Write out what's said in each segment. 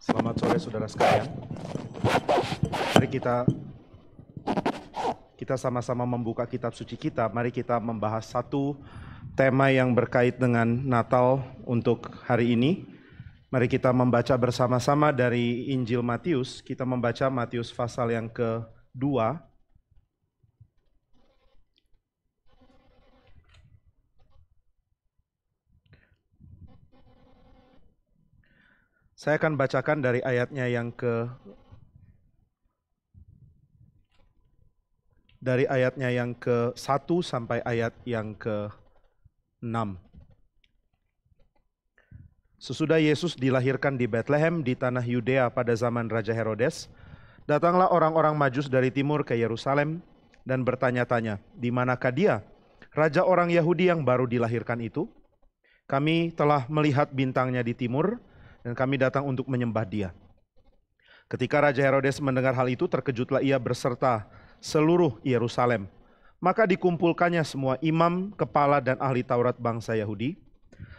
Selamat sore saudara sekalian. Mari kita sama-sama membuka kitab suci kita. Mari kita membahas satu tema yang berkait dengan Natal untuk hari ini. Mari kita membaca bersama-sama dari Injil Matius. Kita membaca Matius pasal yang kedua. Saya akan bacakan dari ayatnya yang ke-1 sampai ayat yang ke-6. Sesudah Yesus dilahirkan di Betlehem di tanah Yudea pada zaman Raja Herodes, datanglah orang-orang Majus dari timur ke Yerusalem dan bertanya-tanya, "Di manakah dia, Raja orang Yahudi yang baru dilahirkan itu? Kami telah melihat bintangnya di timur, dan kami datang untuk menyembah dia." Ketika Raja Herodes mendengar hal itu, terkejutlah ia berserta seluruh Yerusalem. Maka dikumpulkannya semua imam, kepala, dan ahli Taurat bangsa Yahudi.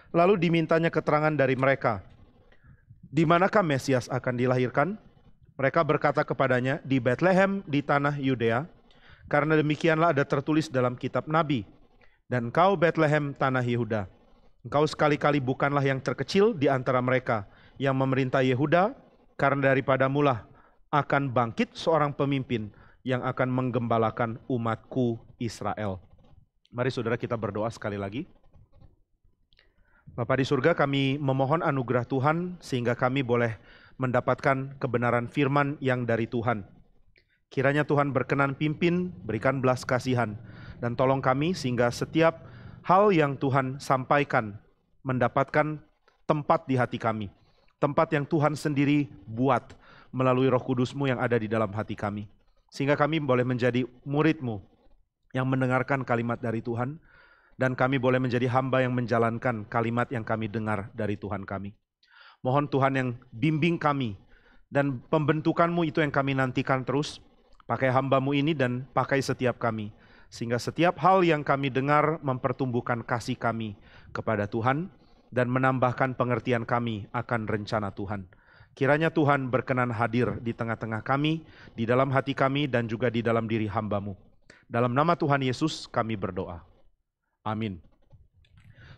Lalu dimintanya keterangan dari mereka, "Di manakah Mesias akan dilahirkan?" Mereka berkata kepadanya, "Di Betlehem di tanah Yudea, karena demikianlah ada tertulis dalam kitab Nabi, 'Dan kau Betlehem tanah Yehuda, engkau sekali-kali bukanlah yang terkecil di antara mereka yang memerintah Yehuda, karena daripadamulah akan bangkit seorang pemimpin yang akan menggembalakan umatku Israel.'" Mari saudara kita berdoa sekali lagi. Bapa di surga, kami memohon anugerah Tuhan sehingga kami boleh mendapatkan kebenaran firman yang dari Tuhan. Kiranya Tuhan berkenan pimpin, berikan belas kasihan, dan tolong kami sehingga setiap hal yang Tuhan sampaikan mendapatkan tempat di hati kami. Tempat yang Tuhan sendiri buat melalui Roh Kudus-Mu yang ada di dalam hati kami. Sehingga kami boleh menjadi murid-Mu yang mendengarkan kalimat dari Tuhan, dan kami boleh menjadi hamba yang menjalankan kalimat yang kami dengar dari Tuhan kami. Mohon Tuhan yang bimbing kami, dan pembentukan-Mu itu yang kami nantikan terus. Pakai hamba-Mu ini dan pakai setiap kami. Sehingga setiap hal yang kami dengar mempertumbuhkan kasih kami kepada Tuhan dan menambahkan pengertian kami akan rencana Tuhan. Kiranya Tuhan berkenan hadir di tengah-tengah kami, di dalam hati kami dan juga di dalam diri hamba-Mu. Dalam nama Tuhan Yesus kami berdoa. Amin.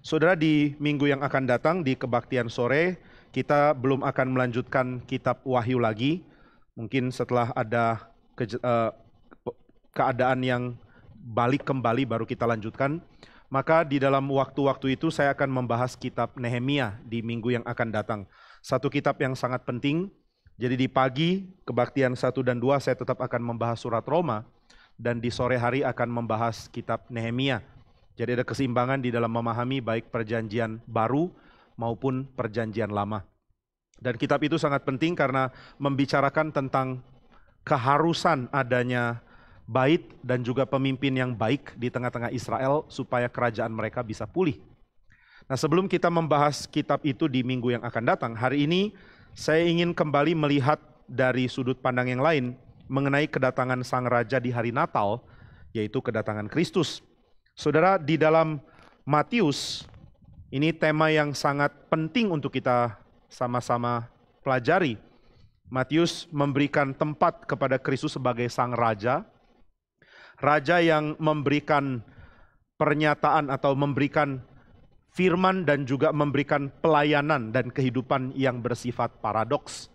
Saudara, di minggu yang akan datang di kebaktian sore, kita belum akan melanjutkan kitab Wahyu lagi. Mungkin setelah ada keadaan yang balik kembali baru kita lanjutkan. Maka di dalam waktu-waktu itu saya akan membahas kitab Nehemia di minggu yang akan datang. Satu kitab yang sangat penting. Jadi di pagi kebaktian 1 dan 2 saya tetap akan membahas surat Roma, dan di sore hari akan membahas kitab Nehemia. Jadi ada keseimbangan di dalam memahami baik perjanjian baru maupun perjanjian lama. Dan kitab itu sangat penting karena membicarakan tentang keharusan adanya bait dan juga pemimpin yang baik di tengah-tengah Israel supaya kerajaan mereka bisa pulih. Nah, sebelum kita membahas kitab itu di minggu yang akan datang, hari ini saya ingin kembali melihat dari sudut pandang yang lain mengenai kedatangan Sang Raja di hari Natal, yaitu kedatangan Kristus. Saudara, di dalam Matius, ini tema yang sangat penting untuk kita sama-sama pelajari. Matius memberikan tempat kepada Kristus sebagai Sang Raja, Raja yang memberikan pernyataan atau memberikan firman dan juga memberikan pelayanan dan kehidupan yang bersifat paradoks.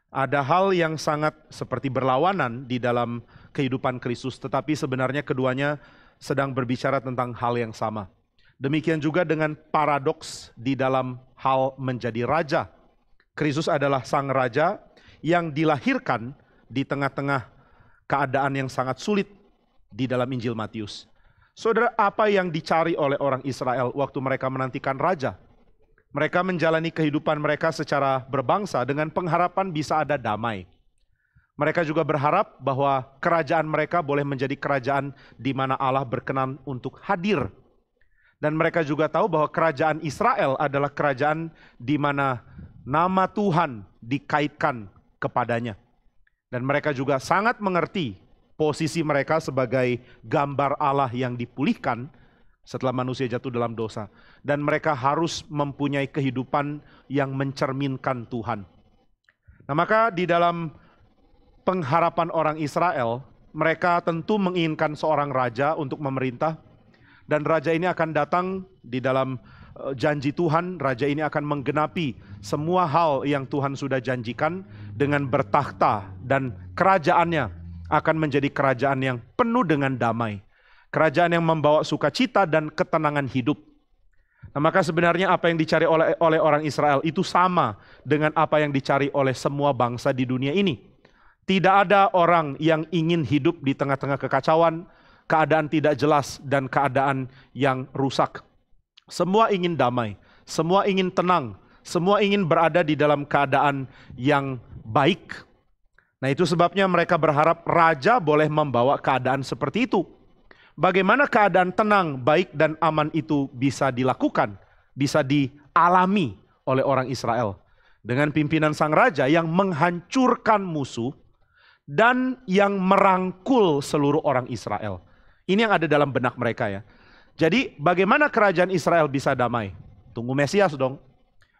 Ada hal yang sangat seperti berlawanan di dalam kehidupan Kristus, tetapi sebenarnya keduanya sedang berbicara tentang hal yang sama. Demikian juga dengan paradoks di dalam hal menjadi raja. Kristus adalah Sang Raja yang dilahirkan di tengah-tengah keadaan yang sangat sulit di dalam Injil Matius. Saudara, apa yang dicari oleh orang Israel waktu mereka menantikan raja? Mereka menjalani kehidupan mereka secara berbangsa dengan pengharapan bisa ada damai. Mereka juga berharap bahwa kerajaan mereka boleh menjadi kerajaan di mana Allah berkenan untuk hadir. Dan mereka juga tahu bahwa kerajaan Israel adalah kerajaan di mana nama Tuhan dikaitkan kepadanya. Dan mereka juga sangat mengerti posisi mereka sebagai gambar Allah yang dipulihkan setelah manusia jatuh dalam dosa. Dan mereka harus mempunyai kehidupan yang mencerminkan Tuhan. Nah, maka di dalam pengharapan orang Israel, mereka tentu menginginkan seorang raja untuk memerintah. Dan raja ini akan datang di dalam janji Tuhan. Raja ini akan menggenapi semua hal yang Tuhan sudah janjikan dengan bertakhta. Dan kerajaannya akan menjadi kerajaan yang penuh dengan damai. Kerajaan yang membawa sukacita dan ketenangan hidup. Nah, maka sebenarnya apa yang dicari oleh orang Israel itu sama dengan apa yang dicari oleh semua bangsa di dunia ini. Tidak ada orang yang ingin hidup di tengah-tengah kekacauan, keadaan tidak jelas, dan keadaan yang rusak. Semua ingin damai, semua ingin tenang, semua ingin berada di dalam keadaan yang baik. Nah, itu sebabnya mereka berharap raja boleh membawa keadaan seperti itu. Bagaimana keadaan tenang, baik, dan aman itu bisa dilakukan, bisa dialami oleh orang Israel. Dengan pimpinan sang raja yang menghancurkan musuh, dan yang merangkul seluruh orang Israel. Ini yang ada dalam benak mereka ya. Jadi bagaimana kerajaan Israel bisa damai? Tunggu Mesias dong.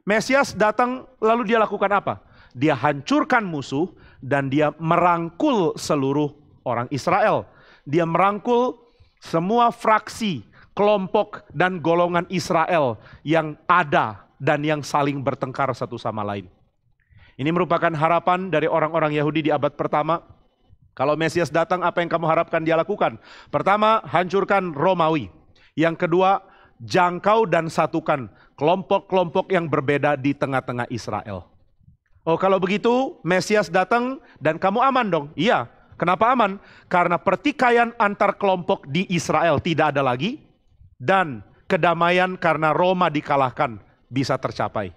Mesias datang lalu dia lakukan apa? Dia hancurkan musuh dan dia merangkul seluruh orang Israel. Dia merangkul semua fraksi, kelompok dan golongan Israel yang ada dan yang saling bertengkar satu sama lain. Ini merupakan harapan dari orang-orang Yahudi di abad pertama. Kalau Mesias datang, apa yang kamu harapkan dia lakukan? Pertama, hancurkan Romawi. Yang kedua, jangkau dan satukan kelompok-kelompok yang berbeda di tengah-tengah Israel. Oh, kalau begitu Mesias datang dan kamu aman dong? Iya. Kenapa aman? Karena pertikaian antar kelompok di Israel tidak ada lagi. Dan kedamaian karena Roma dikalahkan bisa tercapai.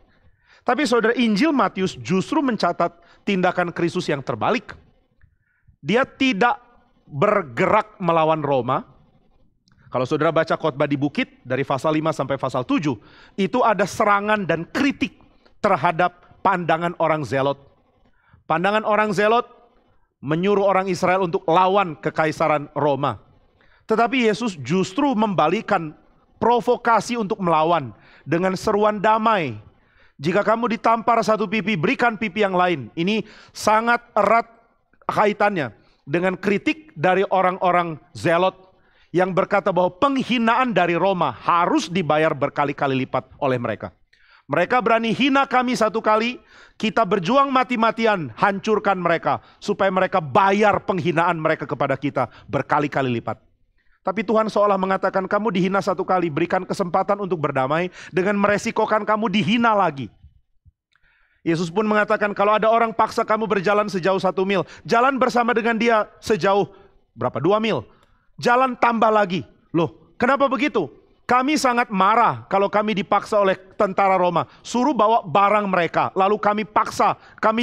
Tapi saudara, Injil Matius justru mencatat tindakan Kristus yang terbalik. Dia tidak bergerak melawan Roma. Kalau saudara baca khotbah di bukit dari pasal 5 sampai pasal 7, itu ada serangan dan kritik terhadap pandangan orang Zelot. Pandangan orang Zelot menyuruh orang Israel untuk lawan kekaisaran Roma. Tetapi Yesus justru membalikan provokasi untuk melawan dengan seruan damai. Jika kamu ditampar satu pipi, berikan pipi yang lain. Ini sangat erat kaitannya dengan kritik dari orang-orang Zelot yang berkata bahwa penghinaan dari Roma harus dibayar berkali-kali lipat oleh mereka. Mereka berani hina kami satu kali, kita berjuang mati-matian hancurkan mereka supaya mereka bayar penghinaan mereka kepada kita berkali-kali lipat. Tapi Tuhan seolah mengatakan kamu dihina satu kali, berikan kesempatan untuk berdamai dengan meresikokan kamu dihina lagi. Yesus pun mengatakan kalau ada orang paksa kamu berjalan sejauh 1 mil, jalan bersama dengan dia sejauh berapa? 2 mil. Jalan tambah lagi. Loh, kenapa begitu? Kami sangat marah kalau kami dipaksa oleh tentara Roma. Suruh bawa barang mereka, lalu kami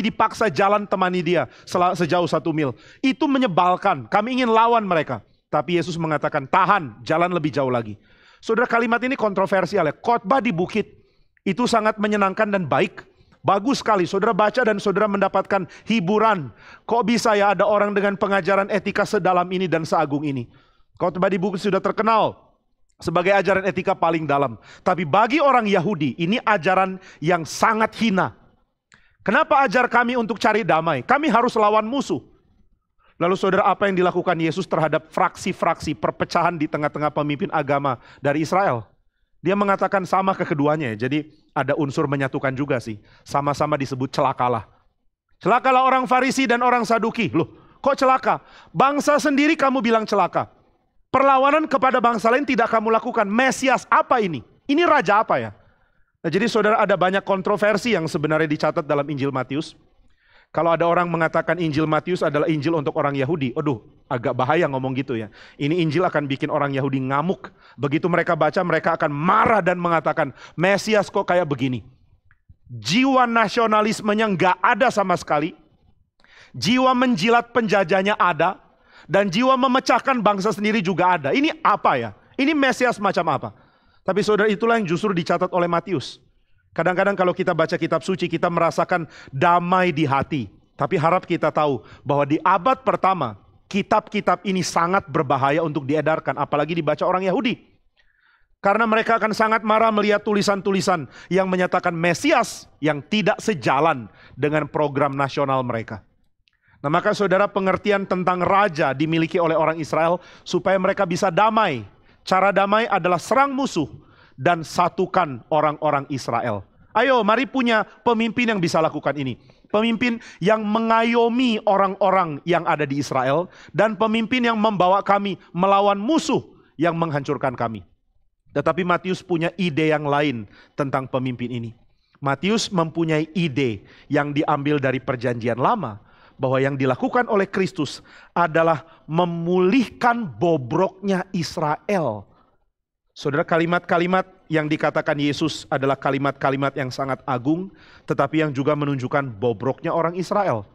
dipaksa jalan temani dia sejauh 1 mil. Itu menyebalkan, kami ingin lawan mereka. Tapi Yesus mengatakan, tahan, jalan lebih jauh lagi. Saudara, kalimat ini kontroversial ya. Khotbah di bukit itu sangat menyenangkan dan baik. Bagus sekali, saudara baca dan saudara mendapatkan hiburan. Kok bisa ya ada orang dengan pengajaran etika sedalam ini dan seagung ini. Khotbah di bukit sudah terkenal sebagai ajaran etika paling dalam. Tapi bagi orang Yahudi, ini ajaran yang sangat hina. Kenapa ajar kami untuk cari damai? Kami harus lawan musuh. Lalu saudara, apa yang dilakukan Yesus terhadap fraksi-fraksi perpecahan di tengah-tengah pemimpin agama dari Israel? Dia mengatakan sama ke keduanya. Jadi ada unsur menyatukan juga sih. Sama-sama disebut celakalah. Celakalah orang Farisi dan orang Saduki. Loh, kok celaka? Bangsa sendiri kamu bilang celaka. Perlawanan kepada bangsa lain tidak kamu lakukan. Mesias apa ini? Ini raja apa ya? Nah, jadi saudara, ada banyak kontroversi yang sebenarnya dicatat dalam Injil Matius. Kalau ada orang mengatakan Injil Matius adalah Injil untuk orang Yahudi, aduh, agak bahaya ngomong gitu ya. Ini Injil akan bikin orang Yahudi ngamuk. Begitu mereka baca, mereka akan marah dan mengatakan, Mesias kok kayak begini. Jiwa nasionalismenya nggak ada sama sekali. Jiwa menjilat penjajahnya ada. Dan jiwa memecahkan bangsa sendiri juga ada. Ini apa ya? Ini Mesias macam apa? Tapi saudara, itulah yang justru dicatat oleh Matius. Kadang-kadang kalau kita baca kitab suci, kita merasakan damai di hati. Tapi harap kita tahu bahwa di abad pertama, kitab-kitab ini sangat berbahaya untuk diedarkan. Apalagi dibaca orang Yahudi. Karena mereka akan sangat marah melihat tulisan-tulisan yang menyatakan Mesias yang tidak sejalan dengan program nasional mereka. Nah, maka saudara, pengertian tentang raja dimiliki oleh orang Israel supaya mereka bisa damai. Cara damai adalah serang musuh dan satukan orang-orang Israel. Ayo, mari punya pemimpin yang bisa lakukan ini. Pemimpin yang mengayomi orang-orang yang ada di Israel, dan pemimpin yang membawa kami melawan musuh yang menghancurkan kami. Tetapi Matius punya ide yang lain tentang pemimpin ini. Matius mempunyai ide yang diambil dari Perjanjian Lama, bahwa yang dilakukan oleh Kristus adalah memulihkan bobroknya Israel. Saudara, kalimat-kalimat yang dikatakan Yesus adalah kalimat-kalimat yang sangat agung, tetapi yang juga menunjukkan bobroknya orang Israel.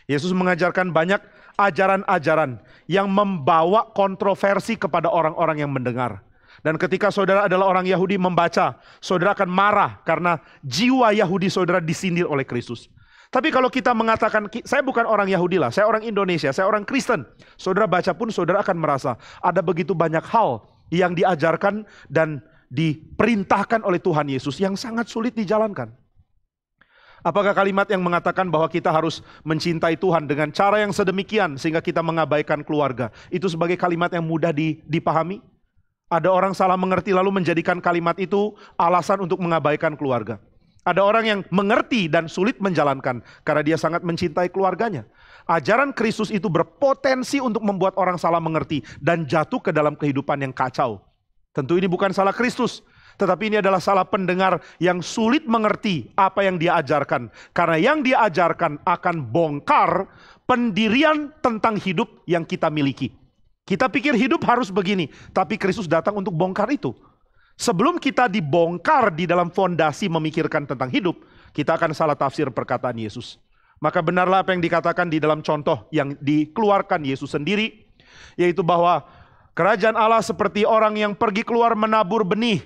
Yesus mengajarkan banyak ajaran-ajaran yang membawa kontroversi kepada orang-orang yang mendengar. Dan ketika saudara adalah orang Yahudi membaca, saudara akan marah karena jiwa Yahudi saudara disindir oleh Kristus. Tapi kalau kita mengatakan, saya bukan orang Yahudi lah, saya orang Indonesia, saya orang Kristen. Saudara baca pun saudara akan merasa ada begitu banyak hal yang diajarkan dan diperintahkan oleh Tuhan Yesus yang sangat sulit dijalankan. Apakah kalimat yang mengatakan bahwa kita harus mencintai Tuhan dengan cara yang sedemikian sehingga kita mengabaikan keluarga, itu sebagai kalimat yang mudah dipahami? Ada orang salah mengerti lalu menjadikan kalimat itu alasan untuk mengabaikan keluarga. Ada orang yang mengerti dan sulit menjalankan karena dia sangat mencintai keluarganya. Ajaran Kristus itu berpotensi untuk membuat orang salah mengerti dan jatuh ke dalam kehidupan yang kacau. Tentu ini bukan salah Kristus, tetapi ini adalah salah pendengar yang sulit mengerti apa yang dia ajarkan. Karena yang dia ajarkan akan bongkar pendirian tentang hidup yang kita miliki. Kita pikir hidup harus begini, tapi Kristus datang untuk bongkar itu. Sebelum kita dibongkar di dalam fondasi memikirkan tentang hidup, kita akan salah tafsir perkataan Yesus. Maka benarlah apa yang dikatakan di dalam contoh yang dikeluarkan Yesus sendiri, yaitu bahwa kerajaan Allah seperti orang yang pergi keluar menabur benih.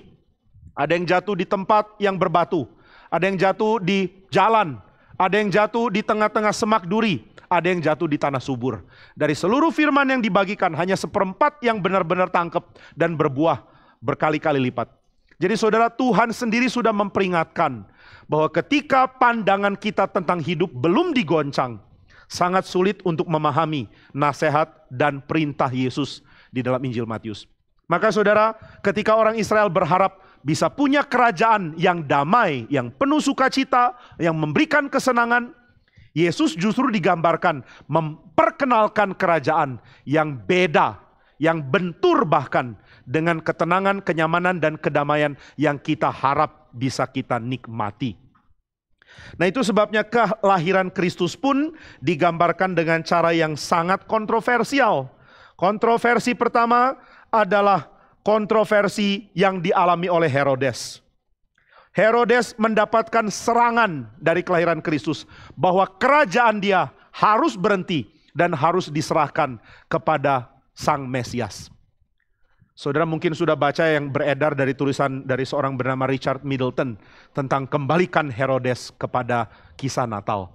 Ada yang jatuh di tempat yang berbatu, ada yang jatuh di jalan, ada yang jatuh di tengah-tengah semak duri, ada yang jatuh di tanah subur. Dari seluruh firman yang dibagikan, hanya 1/4 yang benar-benar tangkap dan berbuah berkali-kali lipat. Jadi saudara, Tuhan sendiri sudah memperingatkan bahwa ketika pandangan kita tentang hidup belum digoncang, sangat sulit untuk memahami nasihat dan perintah Yesus di dalam Injil Matius. Maka saudara, ketika orang Israel berharap bisa punya kerajaan yang damai, yang penuh sukacita, yang memberikan kesenangan, Yesus justru digambarkan memperkenalkan kerajaan yang beda, yang bentur bahkan dengan ketenangan, kenyamanan, dan kedamaian yang kita harap bisa kita nikmati. Nah, itu sebabnya kelahiran Kristus pun digambarkan dengan cara yang sangat kontroversial. Kontroversi pertama adalah kontroversi yang dialami oleh Herodes. Herodes mendapatkan serangan dari kelahiran Kristus bahwa kerajaan dia harus berhenti dan harus diserahkan kepada Sang Mesias. Saudara mungkin sudah baca yang beredar dari tulisan dari seorang bernama Richard Middleton tentang kembalikan Herodes kepada kisah Natal.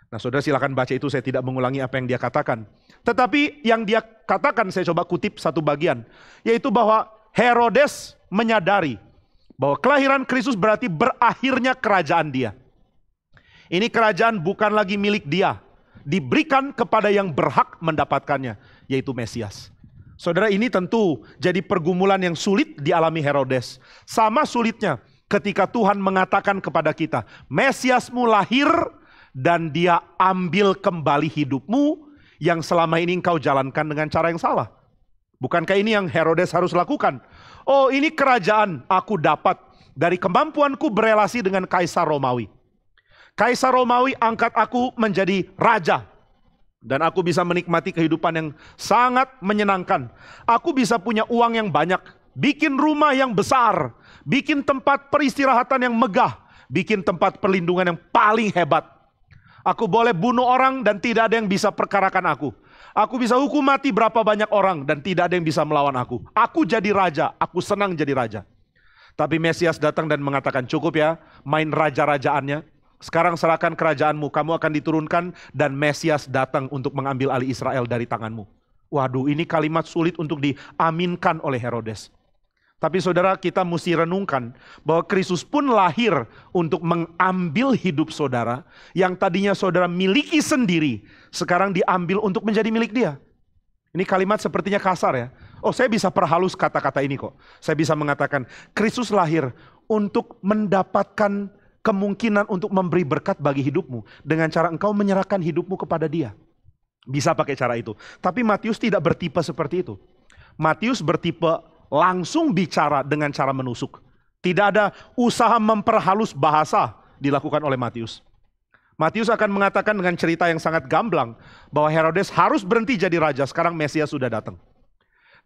Nah, saudara silakan baca itu, saya tidak mengulangi apa yang dia katakan. Tetapi yang dia katakan, saya coba kutip satu bagian, yaitu bahwa Herodes menyadari bahwa kelahiran Kristus berarti berakhirnya kerajaan dia. Ini kerajaan bukan lagi milik dia, diberikan kepada yang berhak mendapatkannya, yaitu Mesias. Saudara, ini tentu jadi pergumulan yang sulit dialami Herodes. Sama sulitnya ketika Tuhan mengatakan kepada kita, Mesiasmu lahir dan dia ambil kembali hidupmu yang selama ini engkau jalankan dengan cara yang salah. Bukankah ini yang Herodes harus lakukan? Oh, ini kerajaan aku dapat dari kemampuanku berelasi dengan Kaisar Romawi. Kaisar Romawi angkat aku menjadi raja. Dan aku bisa menikmati kehidupan yang sangat menyenangkan. Aku bisa punya uang yang banyak. Bikin rumah yang besar. Bikin tempat peristirahatan yang megah. Bikin tempat perlindungan yang paling hebat. Aku boleh bunuh orang dan tidak ada yang bisa perkarakan aku. Aku bisa hukum mati berapa banyak orang dan tidak ada yang bisa melawan aku. Aku jadi raja, aku senang jadi raja. Tapi Mesias datang dan mengatakan, cukup ya main raja-rajaannya. Sekarang serahkan kerajaanmu, kamu akan diturunkan dan Mesias datang untuk mengambil alih Israel dari tanganmu. Waduh, ini kalimat sulit untuk diaminkan oleh Herodes. Tapi saudara, kita mesti renungkan bahwa Kristus pun lahir untuk mengambil hidup saudara yang tadinya saudara miliki sendiri, sekarang diambil untuk menjadi milik Dia. Ini kalimat sepertinya kasar ya. Oh, saya bisa perhalus kata-kata ini kok. Saya bisa mengatakan, Kristus lahir untuk mendapatkan kemungkinan untuk memberi berkat bagi hidupmu dengan cara engkau menyerahkan hidupmu kepada Dia. Bisa pakai cara itu. Tapi Matius tidak bertipe seperti itu. Matius bertipe langsung bicara dengan cara menusuk. Tidak ada usaha memperhalus bahasa dilakukan oleh Matius. Matius akan mengatakan dengan cerita yang sangat gamblang bahwa Herodes harus berhenti jadi raja, sekarang Mesias sudah datang.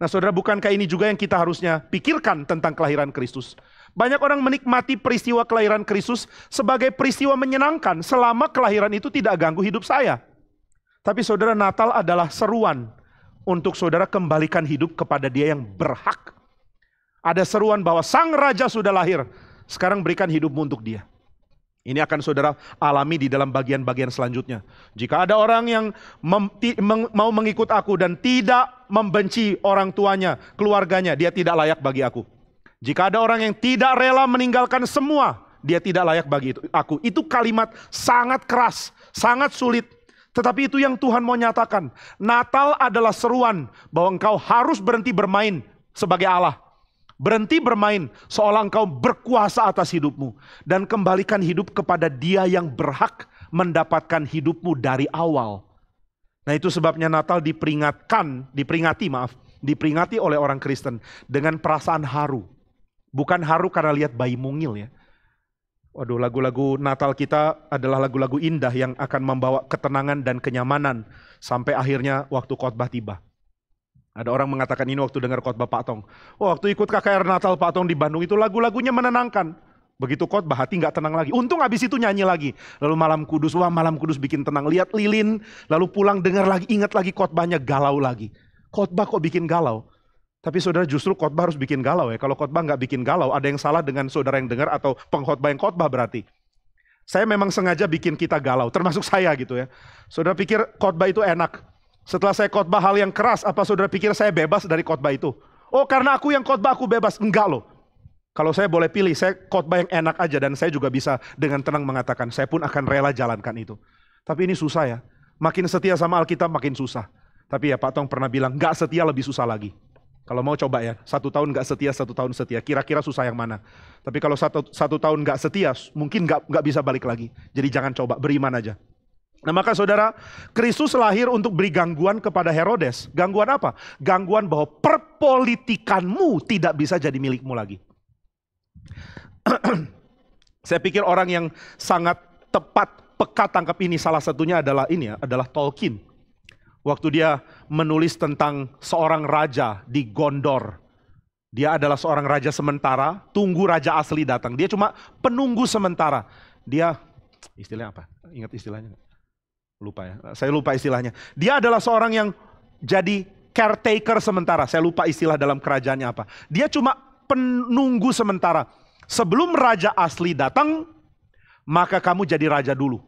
Nah saudara, bukankah ini juga yang kita harusnya pikirkan tentang kelahiran Kristus? Banyak orang menikmati peristiwa kelahiran Kristus sebagai peristiwa menyenangkan selama kelahiran itu tidak ganggu hidup saya. Tapi saudara, Natal adalah seruan untuk saudara kembalikan hidup kepada Dia yang berhak. Ada seruan bahwa Sang Raja sudah lahir, sekarang berikan hidupmu untuk Dia. Ini akan saudara alami di dalam bagian-bagian selanjutnya. Jika ada orang yang mau mengikut aku dan tidak membenci orang tuanya, keluarganya, dia tidak layak bagi aku. Jika ada orang yang tidak rela meninggalkan semua, dia tidak layak bagi aku. Itu kalimat sangat keras, sangat sulit. Tetapi itu yang Tuhan mau nyatakan. Natal adalah seruan bahwa engkau harus berhenti bermain sebagai Allah. Berhenti bermain seolah engkau berkuasa atas hidupmu. Dan kembalikan hidup kepada Dia yang berhak mendapatkan hidupmu dari awal. Nah itu sebabnya Natal diperingati oleh orang Kristen dengan perasaan haru. Bukan haru karena lihat bayi mungil ya. Waduh, lagu-lagu Natal kita adalah lagu-lagu indah yang akan membawa ketenangan dan kenyamanan sampai akhirnya waktu khotbah tiba. Ada orang mengatakan ini waktu dengar khotbah Pak Tong. Oh, waktu ikut KKR Natal Pak Tong di Bandung itu lagu-lagunya menenangkan. Begitu khotbah hati nggak tenang lagi. Untung habis itu nyanyi lagi. Lalu Malam Kudus, wah Malam Kudus bikin tenang. Lihat lilin, lalu pulang dengar lagi, ingat lagi khotbahnya, galau lagi. Khotbah kok bikin galau? Tapi saudara, justru khotbah harus bikin galau ya. Kalau khotbah nggak bikin galau, ada yang salah dengan saudara yang dengar atau pengkhotbah yang khotbah berarti. Saya memang sengaja bikin kita galau, termasuk saya gitu ya. Saudara pikir khotbah itu enak. Setelah saya khotbah hal yang keras, apa saudara pikir saya bebas dari khotbah itu? Oh, karena aku yang khotbah aku bebas. Enggak loh. Kalau saya boleh pilih, saya khotbah yang enak aja dan saya juga bisa dengan tenang mengatakan, saya pun akan rela jalankan itu. Tapi ini susah ya. Makin setia sama Alkitab makin susah. Tapi ya Pak Tong pernah bilang, gak setia lebih susah lagi. Kalau mau coba ya, 1 tahun gak setia, 1 tahun setia. Kira-kira susah yang mana? Tapi kalau satu tahun gak setia, mungkin gak bisa balik lagi. Jadi jangan coba, beriman aja. Nah maka saudara, Kristus lahir untuk beri gangguan kepada Herodes. Gangguan apa? Gangguan bahwa perpolitikanmu tidak bisa jadi milikmu lagi. Saya pikir orang yang sangat tepat, peka tangkap ini salah satunya adalah adalah Tolkien. Waktu dia menulis tentang seorang raja di Gondor. Dia adalah seorang raja sementara, tunggu raja asli datang. Dia cuma penunggu sementara. Dia, istilahnya apa? Ingat istilahnya nggak? Lupa ya, saya lupa istilahnya. Dia adalah seorang yang jadi caretaker sementara. Saya lupa istilah dalam kerajaannya apa. Dia cuma penunggu sementara. Sebelum raja asli datang, maka kamu jadi raja dulu.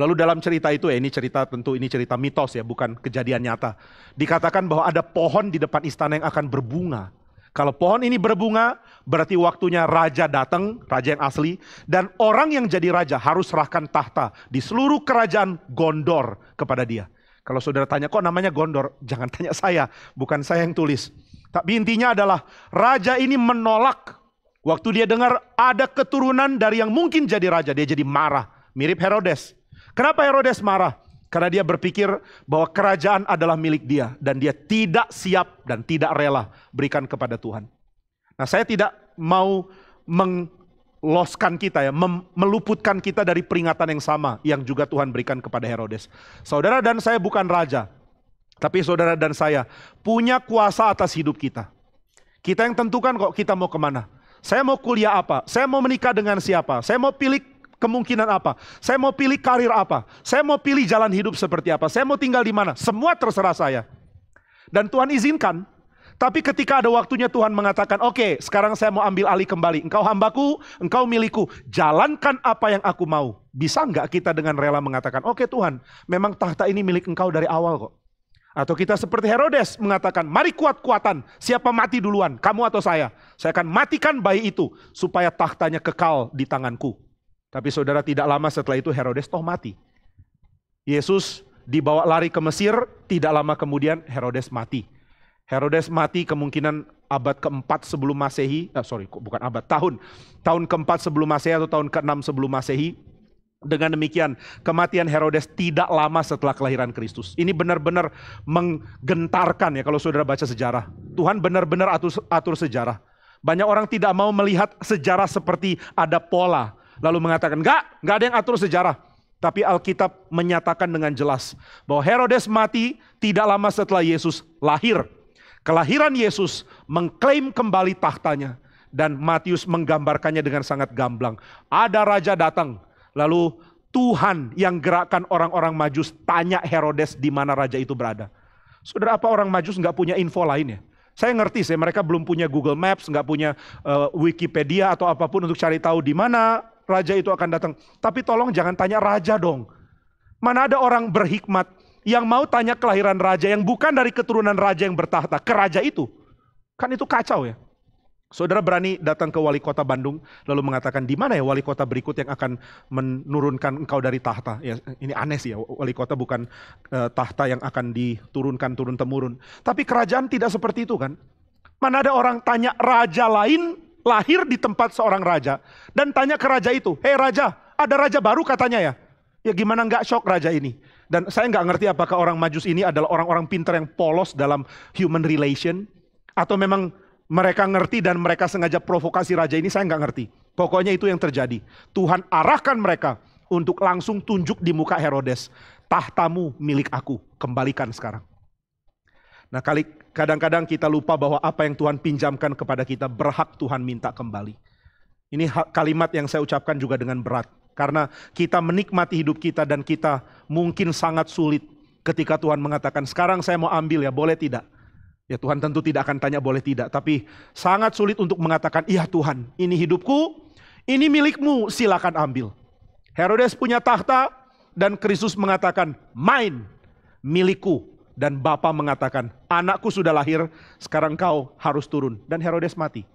Lalu dalam cerita itu, ini cerita mitos ya, bukan kejadian nyata. Dikatakan bahwa ada pohon di depan istana yang akan berbunga. Kalau pohon ini berbunga, berarti waktunya raja datang, raja yang asli. Dan orang yang jadi raja harus serahkan tahta di seluruh kerajaan Gondor kepada dia. Kalau saudara tanya, kok namanya Gondor? Jangan tanya saya, bukan saya yang tulis. Tapi intinya adalah, raja ini menolak. Waktu dia dengar ada keturunan dari yang mungkin jadi raja, dia jadi marah. Mirip Herodes. Kenapa Herodes marah? Karena dia berpikir bahwa kerajaan adalah milik dia. Dan dia tidak siap dan tidak rela berikan kepada Tuhan. Nah saya tidak mau meloskan kita ya, meluputkan kita dari peringatan yang sama yang juga Tuhan berikan kepada Herodes. Saudara dan saya bukan raja. Tapi saudara dan saya punya kuasa atas hidup kita. Kita yang tentukan kok kita mau kemana. Saya mau kuliah apa, saya mau menikah dengan siapa, saya mau pilih kemungkinan apa, saya mau pilih karir apa, saya mau pilih jalan hidup seperti apa, saya mau tinggal di mana, semua terserah saya. Dan Tuhan izinkan, tapi ketika ada waktunya Tuhan mengatakan, oke, sekarang saya mau ambil alih kembali, engkau hambaku, engkau milikku, jalankan apa yang aku mau. Bisa enggak kita dengan rela mengatakan, oke Tuhan, memang tahta ini milik engkau dari awal kok. Atau kita seperti Herodes mengatakan, mari kuat-kuatan, siapa mati duluan, kamu atau saya? Saya akan matikan bayi itu supaya tahtanya kekal di tanganku. Tapi saudara, tidak lama setelah itu Herodes toh mati. Yesus dibawa lari ke Mesir, tidak lama kemudian Herodes mati. Herodes mati kemungkinan abad ke-4 sebelum Masehi, bukan abad, tahun ke-4 sebelum Masehi atau tahun ke-6 sebelum Masehi. Dengan demikian, kematian Herodes tidak lama setelah kelahiran Kristus. Ini benar-benar menggentarkan ya kalau saudara baca sejarah. Tuhan benar-benar atur sejarah. Banyak orang tidak mau melihat sejarah seperti ada pola. Lalu mengatakan, enggak ada yang atur sejarah. Tapi Alkitab menyatakan dengan jelas bahwa Herodes mati tidak lama setelah Yesus lahir. Kelahiran Yesus mengklaim kembali tahtanya. Dan Matius menggambarkannya dengan sangat gamblang. Ada raja datang. Lalu Tuhan yang gerakkan orang-orang Majus tanya Herodes di mana raja itu berada. Saudara, apa orang Majus nggak punya info lain ya? Saya ngerti sih, mereka belum punya Google Maps, nggak punya Wikipedia atau apapun untuk cari tahu di mana raja itu akan datang. Tapi tolong jangan tanya raja dong. Mana ada orang berhikmat yang mau tanya kelahiran raja yang bukan dari keturunan raja yang bertahta ke raja itu? Kan itu kacau ya. Saudara berani datang ke wali kota Bandung lalu mengatakan, di mana ya wali kota berikut yang akan menurunkan engkau dari tahta? Ya, ini aneh sih ya, wali kota bukan tahta yang akan diturunkan turun-temurun. Tapi kerajaan tidak seperti itu kan. Mana ada orang tanya raja lain lahir di tempat seorang raja dan tanya ke raja itu, hei raja, ada raja baru katanya ya. Ya gimana nggak shock raja ini? Dan saya nggak ngerti apakah orang Majus ini adalah orang-orang pintar yang polos dalam human relation atau memang mereka ngerti dan mereka sengaja provokasi raja ini, saya nggak ngerti. Pokoknya itu yang terjadi. Tuhan arahkan mereka untuk langsung tunjuk di muka Herodes. Tahtamu milik aku, kembalikan sekarang. Nah kadang-kadang kita lupa bahwa apa yang Tuhan pinjamkan kepada kita berhak Tuhan minta kembali. Ini kalimat yang saya ucapkan juga dengan berat. Karena kita menikmati hidup kita dan kita mungkin sangat sulit ketika Tuhan mengatakan, sekarang saya mau ambil ya, boleh tidak? Ya Tuhan tentu tidak akan tanya boleh tidak, tapi sangat sulit untuk mengatakan, iya Tuhan, ini hidupku, ini milikmu, silakan ambil. Herodes punya tahta dan Kristus mengatakan, mine, milikku. Dan Bapa mengatakan, anakku sudah lahir, sekarang kau harus turun. Dan Herodes mati.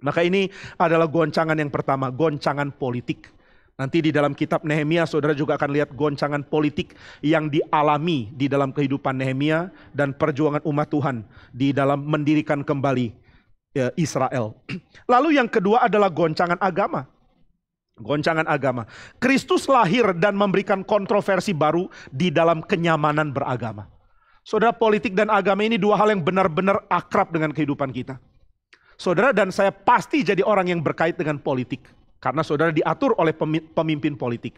Maka ini adalah goncangan yang pertama, goncangan politik. Nanti di dalam kitab Nehemia saudara juga akan lihat goncangan politik yang dialami di dalam kehidupan Nehemia dan perjuangan umat Tuhan di dalam mendirikan kembali Israel. Lalu yang kedua adalah goncangan agama. Goncangan agama. Kristus lahir dan memberikan kontroversi baru di dalam kenyamanan beragama. Saudara, politik dan agama ini dua hal yang benar-benar akrab dengan kehidupan kita. Saudara dan saya pasti jadi orang yang berkait dengan politik. Karena saudara diatur oleh pemimpin politik.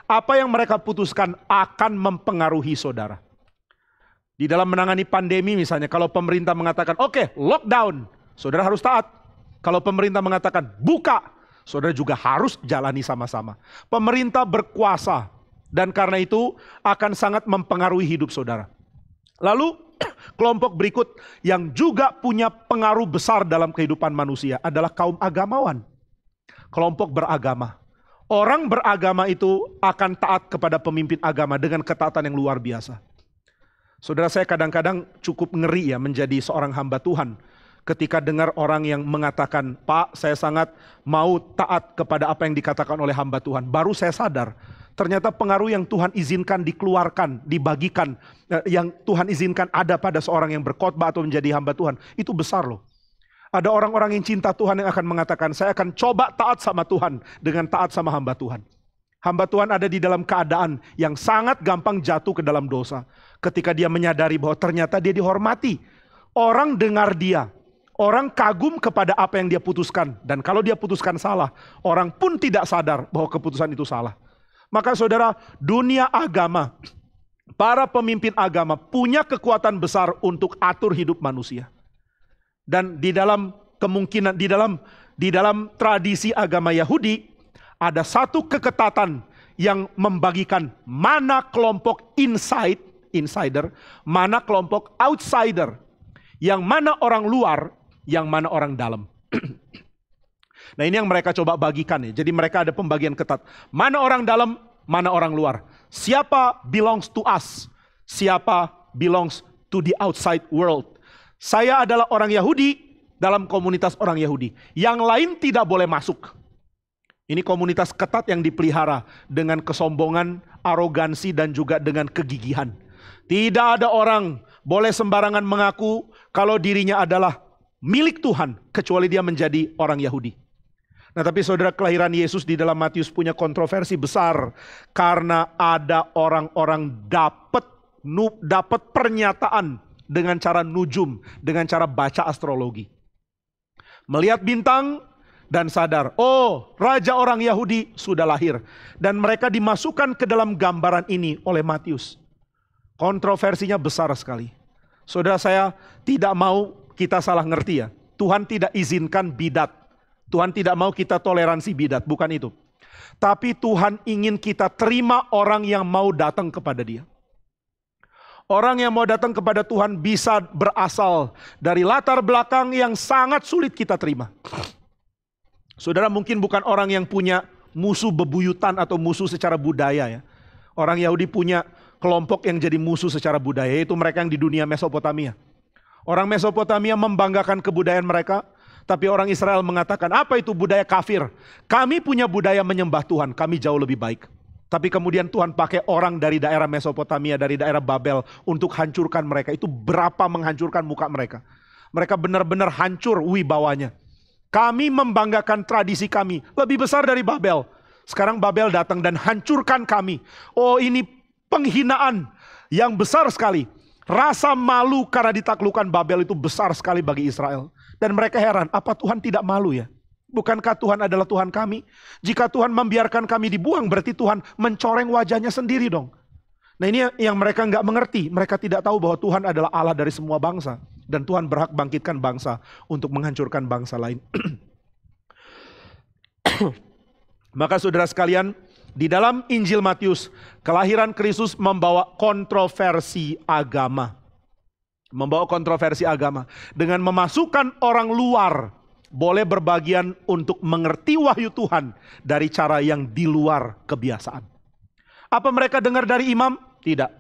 Apa yang mereka putuskan akan mempengaruhi saudara. Di dalam menangani pandemi misalnya, kalau pemerintah mengatakan, oke, lockdown, saudara harus taat. Kalau pemerintah mengatakan, buka, saudara juga harus jalani sama-sama. Pemerintah berkuasa, dan karena itu akan sangat mempengaruhi hidup saudara. Lalu, kelompok berikut yang juga punya pengaruh besar dalam kehidupan manusia adalah kaum agamawan. Kelompok beragama. Orang beragama itu akan taat kepada pemimpin agama dengan ketaatan yang luar biasa. Saudara, saya kadang-kadang cukup ngeri ya menjadi seorang hamba Tuhan. Ketika dengar orang yang mengatakan, Pak, saya sangat mau taat kepada apa yang dikatakan oleh hamba Tuhan. Baru saya sadar, ternyata pengaruh yang Tuhan izinkan dikeluarkan, dibagikan, yang Tuhan izinkan ada pada seorang yang berkhotbah atau menjadi hamba Tuhan, itu besar loh. Ada orang-orang yang cinta Tuhan yang akan mengatakan, saya akan coba taat sama Tuhan dengan taat sama hamba Tuhan. Hamba Tuhan ada di dalam keadaan yang sangat gampang jatuh ke dalam dosa. Ketika dia menyadari bahwa ternyata dia dihormati. Orang dengar dia. Orang kagum kepada apa yang dia putuskan. Dan kalau dia putuskan salah, orang pun tidak sadar bahwa keputusan itu salah. Maka saudara, dunia agama, para pemimpin agama punya kekuatan besar untuk atur hidup manusia. Dan di dalam kemungkinan, di dalam tradisi agama Yahudi, ada satu keketatan yang membagikan mana kelompok insider, mana kelompok outsider, yang mana orang luar, yang mana orang dalam. Nah ini yang mereka coba bagikan ya. Jadi mereka ada pembagian ketat. Mana orang dalam, mana orang luar. Siapa belongs to us, siapa belongs to the outside world. Saya adalah orang Yahudi dalam komunitas orang Yahudi. Yang lain tidak boleh masuk. Ini komunitas ketat yang dipelihara dengan kesombongan, arogansi, dan juga dengan kegigihan. Tidak ada orang boleh sembarangan mengaku kalau dirinya adalah milik Tuhan, kecuali dia menjadi orang Yahudi. Nah, tapi saudara, kelahiran Yesus di dalam Matius punya kontroversi besar karena ada orang-orang dapat pernyataan dengan cara nujum, dengan cara baca astrologi. Melihat bintang dan sadar, oh, raja orang Yahudi sudah lahir, dan mereka dimasukkan ke dalam gambaran ini oleh Matius. Kontroversinya besar sekali. Saudara, saya tidak mau kita salah ngerti ya. Tuhan tidak izinkan bidat. Tuhan tidak mau kita toleransi bidat, bukan itu. Tapi Tuhan ingin kita terima orang yang mau datang kepada Dia. Orang yang mau datang kepada Tuhan bisa berasal dari latar belakang yang sangat sulit kita terima. Saudara, mungkin bukan orang yang punya musuh bebuyutan atau musuh secara budaya ya. Orang Yahudi punya kelompok yang jadi musuh secara budaya, yaitu mereka yang di dunia Mesopotamia. Orang Mesopotamia membanggakan kebudayaan mereka, tapi orang Israel mengatakan, apa itu budaya kafir? Kami punya budaya menyembah Tuhan, kami jauh lebih baik. Tapi kemudian Tuhan pakai orang dari daerah Mesopotamia, dari daerah Babel untuk hancurkan mereka. Itu berapa menghancurkan muka mereka. Mereka benar-benar hancur wibawanya. Kami membanggakan tradisi kami, lebih besar dari Babel. Sekarang Babel datang dan hancurkan kami. Oh, ini penghinaan yang besar sekali. Rasa malu karena ditaklukkan Babel itu besar sekali bagi Israel. Dan mereka heran, apa Tuhan tidak malu ya? Bukankah Tuhan adalah Tuhan kami? Jika Tuhan membiarkan kami dibuang, berarti Tuhan mencoreng wajahnya sendiri dong. Nah, ini yang mereka nggak mengerti. Mereka tidak tahu bahwa Tuhan adalah Allah dari semua bangsa. Dan Tuhan berhak bangkitkan bangsa untuk menghancurkan bangsa lain. Maka saudara sekalian, di dalam Injil Matius, kelahiran Kristus membawa kontroversi agama. Membawa kontroversi agama. Dengan memasukkan orang luar, boleh berbagian untuk mengerti wahyu Tuhan dari cara yang di luar kebiasaan. Apa mereka dengar dari imam? Tidak.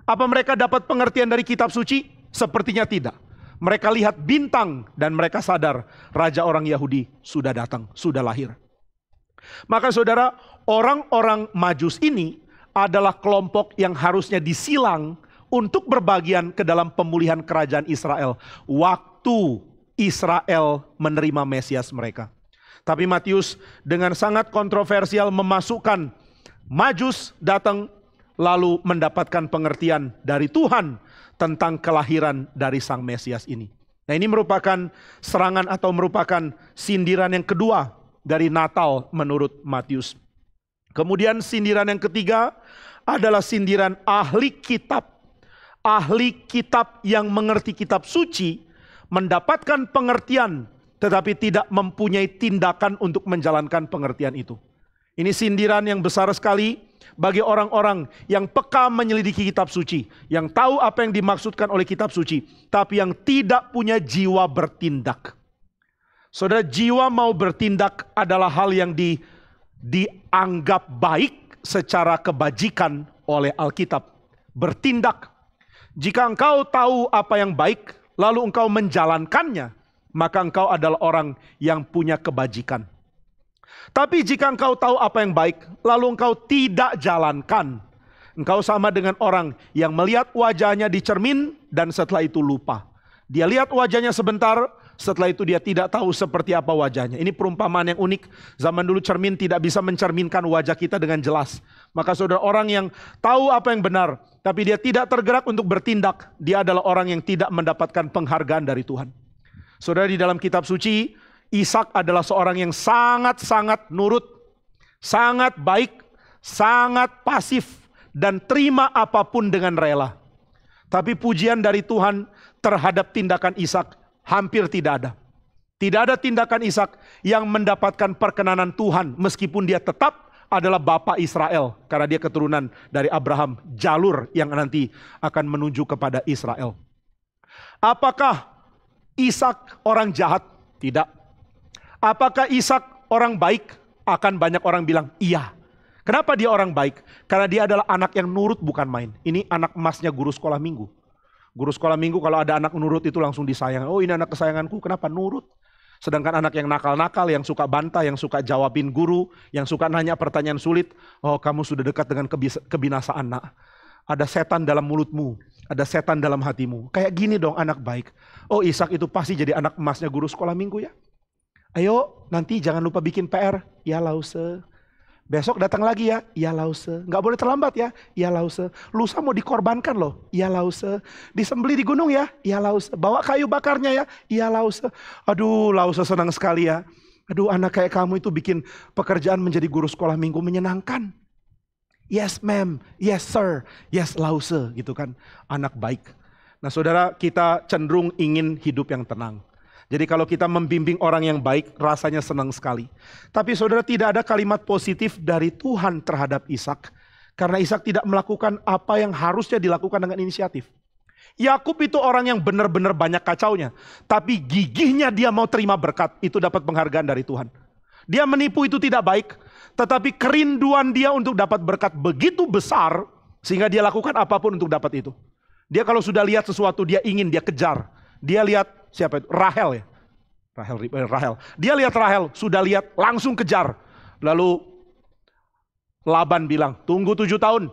Apa mereka dapat pengertian dari kitab suci? Sepertinya tidak. Mereka lihat bintang dan mereka sadar raja orang Yahudi sudah datang, sudah lahir. Maka saudara, orang-orang Majus ini adalah kelompok yang harusnya disilang untuk berbagian ke dalam pemulihan kerajaan Israel waktu Israel menerima Mesias mereka. Tapi Matius dengan sangat kontroversial memasukkan Majus datang lalu mendapatkan pengertian dari Tuhan tentang kelahiran dari Sang Mesias ini. Nah, ini merupakan serangan atau merupakan sindiran yang kedua dari Natal menurut Matius. Kemudian sindiran yang ketiga adalah sindiran ahli kitab. Ahli kitab yang mengerti kitab suci mendapatkan pengertian tetapi tidak mempunyai tindakan untuk menjalankan pengertian itu. Ini sindiran yang besar sekali bagi orang-orang yang peka menyelidiki kitab suci, yang tahu apa yang dimaksudkan oleh kitab suci, tapi yang tidak punya jiwa bertindak. Saudara, jiwa mau bertindak adalah hal yang dianggap baik secara kebajikan oleh Alkitab. Bertindak. Jika engkau tahu apa yang baik, lalu engkau menjalankannya, maka engkau adalah orang yang punya kebajikan. Tapi jika engkau tahu apa yang baik, lalu engkau tidak jalankan, engkau sama dengan orang yang melihat wajahnya di cermin dan setelah itu lupa. Dia lihat wajahnya sebentar, setelah itu dia tidak tahu seperti apa wajahnya. Ini perumpamaan yang unik. Zaman dulu cermin tidak bisa mencerminkan wajah kita dengan jelas. Maka saudara, orang yang tahu apa yang benar, tapi dia tidak tergerak untuk bertindak, dia adalah orang yang tidak mendapatkan penghargaan dari Tuhan. Saudara, di dalam kitab suci, Ishak adalah seorang yang sangat-sangat nurut, sangat baik, sangat pasif, dan terima apapun dengan rela. Tapi pujian dari Tuhan terhadap tindakan Ishak hampir tidak ada. Tidak ada tindakan Ishak yang mendapatkan perkenanan Tuhan meskipun dia tetap adalah bapa Israel. Karena dia keturunan dari Abraham, jalur yang nanti akan menuju kepada Israel. Apakah Ishak orang jahat? Tidak. Apakah Ishak orang baik? Akan banyak orang bilang iya. Kenapa dia orang baik? Karena dia adalah anak yang nurut bukan main. Ini anak emasnya guru sekolah minggu. Guru sekolah minggu kalau ada anak nurut itu langsung disayang. Oh ini anak kesayanganku, kenapa nurut? Sedangkan anak yang nakal-nakal, yang suka bantah, yang suka jawabin guru, yang suka nanya pertanyaan sulit, oh kamu sudah dekat dengan kebinasaan nak. Ada setan dalam mulutmu, ada setan dalam hatimu. Kayak gini dong anak baik. Oh Ishak itu pasti jadi anak emasnya guru sekolah minggu ya. Ayo nanti jangan lupa bikin PR. Ya Lause. Besok datang lagi ya. Ya Lause. Gak boleh terlambat ya. Ya Lause. Lusa mau dikorbankan loh. Ya Lause. Disembelih di gunung ya. Ya Lause. Bawa kayu bakarnya ya. Ya Lause. Aduh Lause senang sekali ya. Aduh anak kayak kamu itu bikin pekerjaan menjadi guru sekolah minggu menyenangkan. Yes ma'am. Yes sir. Yes Lause gitu kan. Anak baik. Nah saudara, kita cenderung ingin hidup yang tenang. Jadi kalau kita membimbing orang yang baik, rasanya senang sekali. Tapi saudara, tidak ada kalimat positif dari Tuhan terhadap Ishak. Karena Ishak tidak melakukan apa yang harusnya dilakukan dengan inisiatif. Yakub itu orang yang benar-benar banyak kacaunya. Tapi gigihnya dia mau terima berkat, itu dapat penghargaan dari Tuhan. Dia menipu itu tidak baik. Tetapi kerinduan dia untuk dapat berkat begitu besar, sehingga dia lakukan apapun untuk dapat itu. Dia kalau sudah lihat sesuatu, dia ingin, dia kejar. Dia lihat siapa itu? Rahel ya. Rahel. Dia lihat Rahel, sudah lihat, langsung kejar. Lalu Laban bilang, tunggu 7 tahun.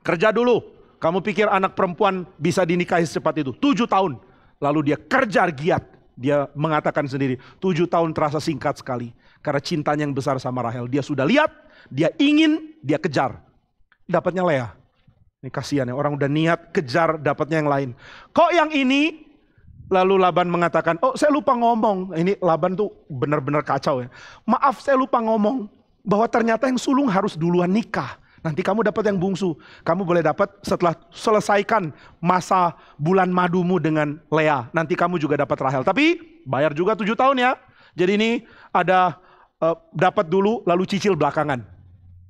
Kerja dulu. Kamu pikir anak perempuan bisa dinikahi secepat itu? 7 tahun. Lalu dia kerja giat. Dia mengatakan sendiri, 7 tahun terasa singkat sekali. Karena cintanya yang besar sama Rahel. Dia sudah lihat, dia ingin, dia kejar. Dapatnya Lea. Ini kasihan ya, orang udah niat kejar, dapatnya yang lain. Kok yang ini? Lalu Laban mengatakan, oh saya lupa ngomong. Ini Laban tuh benar-benar kacau ya. Maaf saya lupa ngomong. Bahwa ternyata yang sulung harus duluan nikah. Nanti kamu dapat yang bungsu. Kamu boleh dapat setelah selesaikan masa bulan madumu dengan Lea. Nanti kamu juga dapat Rahel. Tapi bayar juga 7 tahun ya. Jadi ini ada dapat dulu lalu cicil belakangan.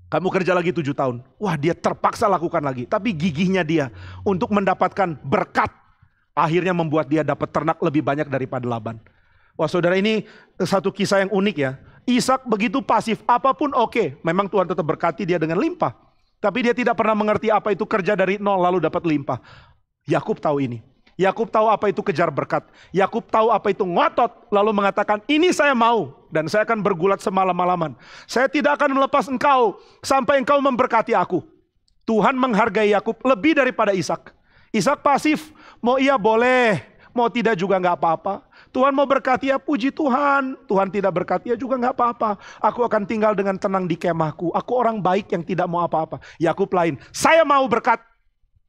Kamu kerja lagi 7 tahun. Wah dia terpaksa lakukan lagi. Tapi gigihnya dia untuk mendapatkan berkat. Akhirnya membuat dia dapat ternak lebih banyak daripada Laban. Wah saudara, ini satu kisah yang unik ya. Ishak begitu pasif, apapun oke. Memang Tuhan tetap berkati dia dengan limpah. Tapi dia tidak pernah mengerti apa itu kerja dari nol lalu dapat limpah. Yakub tahu ini. Yakub tahu apa itu kejar berkat. Yakub tahu apa itu ngotot lalu mengatakan, ini saya mau dan saya akan bergulat semalam-malaman. Saya tidak akan melepas engkau sampai engkau memberkati aku. Tuhan menghargai Yakub lebih daripada Ishak. Ishak pasif, mau iya boleh, mau tidak juga nggak apa-apa. Tuhan mau berkati ya puji Tuhan. Tuhan tidak berkati ya juga nggak apa-apa. Aku akan tinggal dengan tenang di kemahku. Aku orang baik yang tidak mau apa-apa. Yakub lain, saya mau berkat.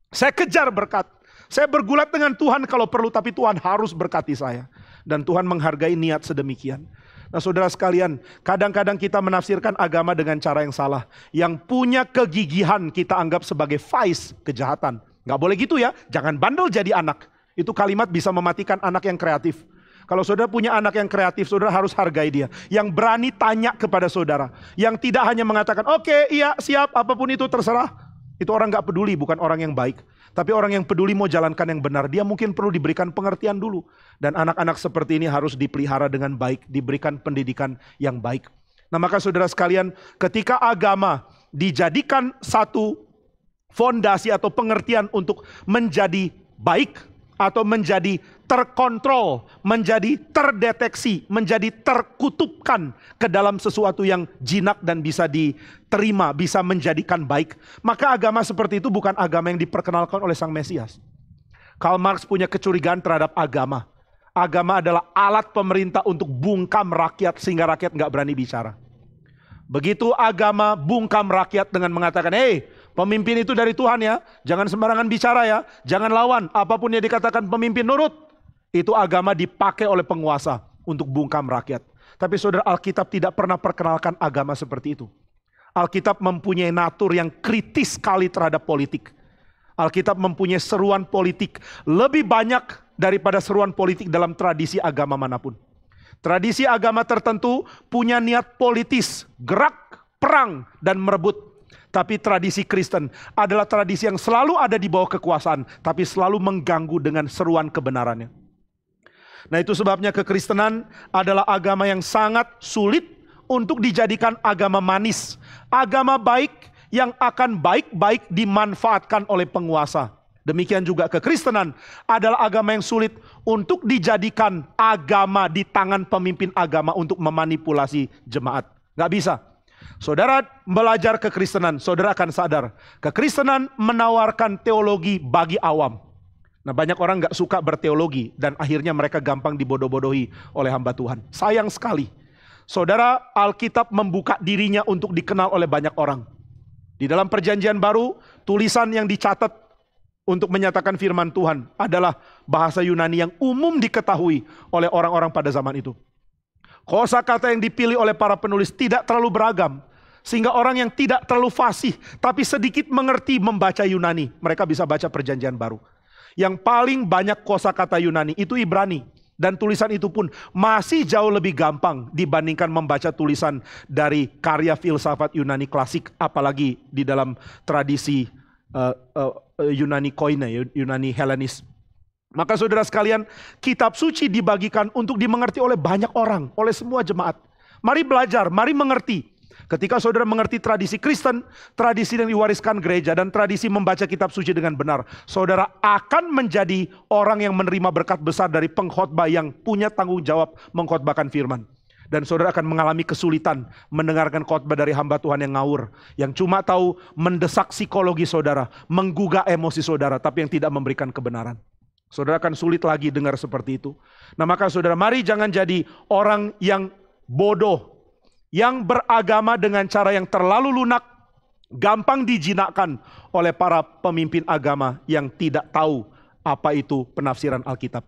Saya kejar berkat. Saya bergulat dengan Tuhan kalau perlu, tapi Tuhan harus berkati saya. Dan Tuhan menghargai niat sedemikian. Nah saudara sekalian, kadang-kadang kita menafsirkan agama dengan cara yang salah. Yang punya kegigihan kita anggap sebagai vice, kejahatan. Gak boleh gitu ya, jangan bandel jadi anak. Itu kalimat bisa mematikan anak yang kreatif. Kalau saudara punya anak yang kreatif, saudara harus hargai dia. Yang berani tanya kepada saudara. Yang tidak hanya mengatakan, oke, iya, siap, apapun itu terserah. Itu orang gak peduli, bukan orang yang baik. Tapi orang yang peduli mau jalankan yang benar. Dia mungkin perlu diberikan pengertian dulu. Dan anak-anak seperti ini harus dipelihara dengan baik. Diberikan pendidikan yang baik. Nah maka saudara sekalian, ketika agama dijadikan satu fondasi atau pengertian untuk menjadi baik atau menjadi terkontrol, menjadi terdeteksi, menjadi terkutupkan ke dalam sesuatu yang jinak dan bisa diterima, bisa menjadikan baik. Maka agama seperti itu bukan agama yang diperkenalkan oleh Sang Mesias. Karl Marx punya kecurigaan terhadap agama. Agama adalah alat pemerintah untuk bungkam rakyat sehingga rakyat nggak berani bicara. Begitu agama bungkam rakyat dengan mengatakan, hey, pemimpin itu dari Tuhan ya, jangan sembarangan bicara ya, jangan lawan, apapun yang dikatakan pemimpin nurut. Itu agama dipakai oleh penguasa untuk bungkam rakyat. Tapi saudara, Alkitab tidak pernah perkenalkan agama seperti itu. Alkitab mempunyai natur yang kritis sekali terhadap politik. Alkitab mempunyai seruan politik lebih banyak daripada seruan politik dalam tradisi agama manapun. Tradisi agama tertentu punya niat politis, gerak, perang, dan merebut. Tapi tradisi Kristen adalah tradisi yang selalu ada di bawah kekuasaan, tapi selalu mengganggu dengan seruan kebenarannya. Nah itu sebabnya kekristenan adalah agama yang sangat sulit untuk dijadikan agama manis. Agama baik yang akan baik-baik dimanfaatkan oleh penguasa. Demikian juga kekristenan adalah agama yang sulit untuk dijadikan agama di tangan pemimpin agama untuk memanipulasi jemaat. Gak bisa. Saudara belajar kekristenan, saudara akan sadar. Kekristenan menawarkan teologi bagi awam. Nah, banyak orang gak suka berteologi dan akhirnya mereka gampang dibodoh-bodohi oleh hamba Tuhan. Sayang sekali. Saudara, Alkitab membuka dirinya untuk dikenal oleh banyak orang. Di dalam perjanjian baru, tulisan yang dicatat untuk menyatakan firman Tuhan adalah bahasa Yunani yang umum diketahui oleh orang-orang pada zaman itu. Kosakata yang dipilih oleh para penulis tidak terlalu beragam. Sehingga orang yang tidak terlalu fasih, tapi sedikit mengerti membaca Yunani, mereka bisa baca perjanjian baru. Yang paling banyak kosakata Yunani itu Ibrani. Dan tulisan itu pun masih jauh lebih gampang dibandingkan membaca tulisan dari karya filsafat Yunani klasik. Apalagi di dalam tradisi Yunani Koine, Yunani Helenis. Maka saudara sekalian, kitab suci dibagikan untuk dimengerti oleh banyak orang, oleh semua jemaat. Mari belajar, mari mengerti. Ketika saudara mengerti tradisi Kristen, tradisi yang diwariskan gereja, dan tradisi membaca kitab suci dengan benar, saudara akan menjadi orang yang menerima berkat besar dari pengkhotbah yang punya tanggung jawab mengkhotbahkan firman. Dan saudara akan mengalami kesulitan mendengarkan khotbah dari hamba Tuhan yang ngawur, yang cuma tahu mendesak psikologi saudara, menggugah emosi saudara, tapi yang tidak memberikan kebenaran. Saudara akan sulit lagi dengar seperti itu. Nah, maka saudara, mari jangan jadi orang yang bodoh, yang beragama dengan cara yang terlalu lunak, gampang dijinakkan oleh para pemimpin agama yang tidak tahu apa itu penafsiran Alkitab.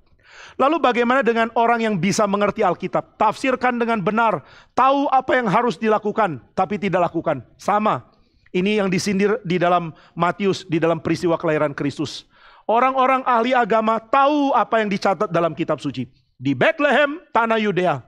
Lalu bagaimana dengan orang yang bisa mengerti Alkitab, tafsirkan dengan benar, tahu apa yang harus dilakukan, tapi tidak lakukan? Sama, ini yang disindir di dalam Matius, di dalam peristiwa kelahiran Kristus. Orang-orang ahli agama tahu apa yang dicatat dalam kitab suci. Di Bethlehem, tanah Yudea,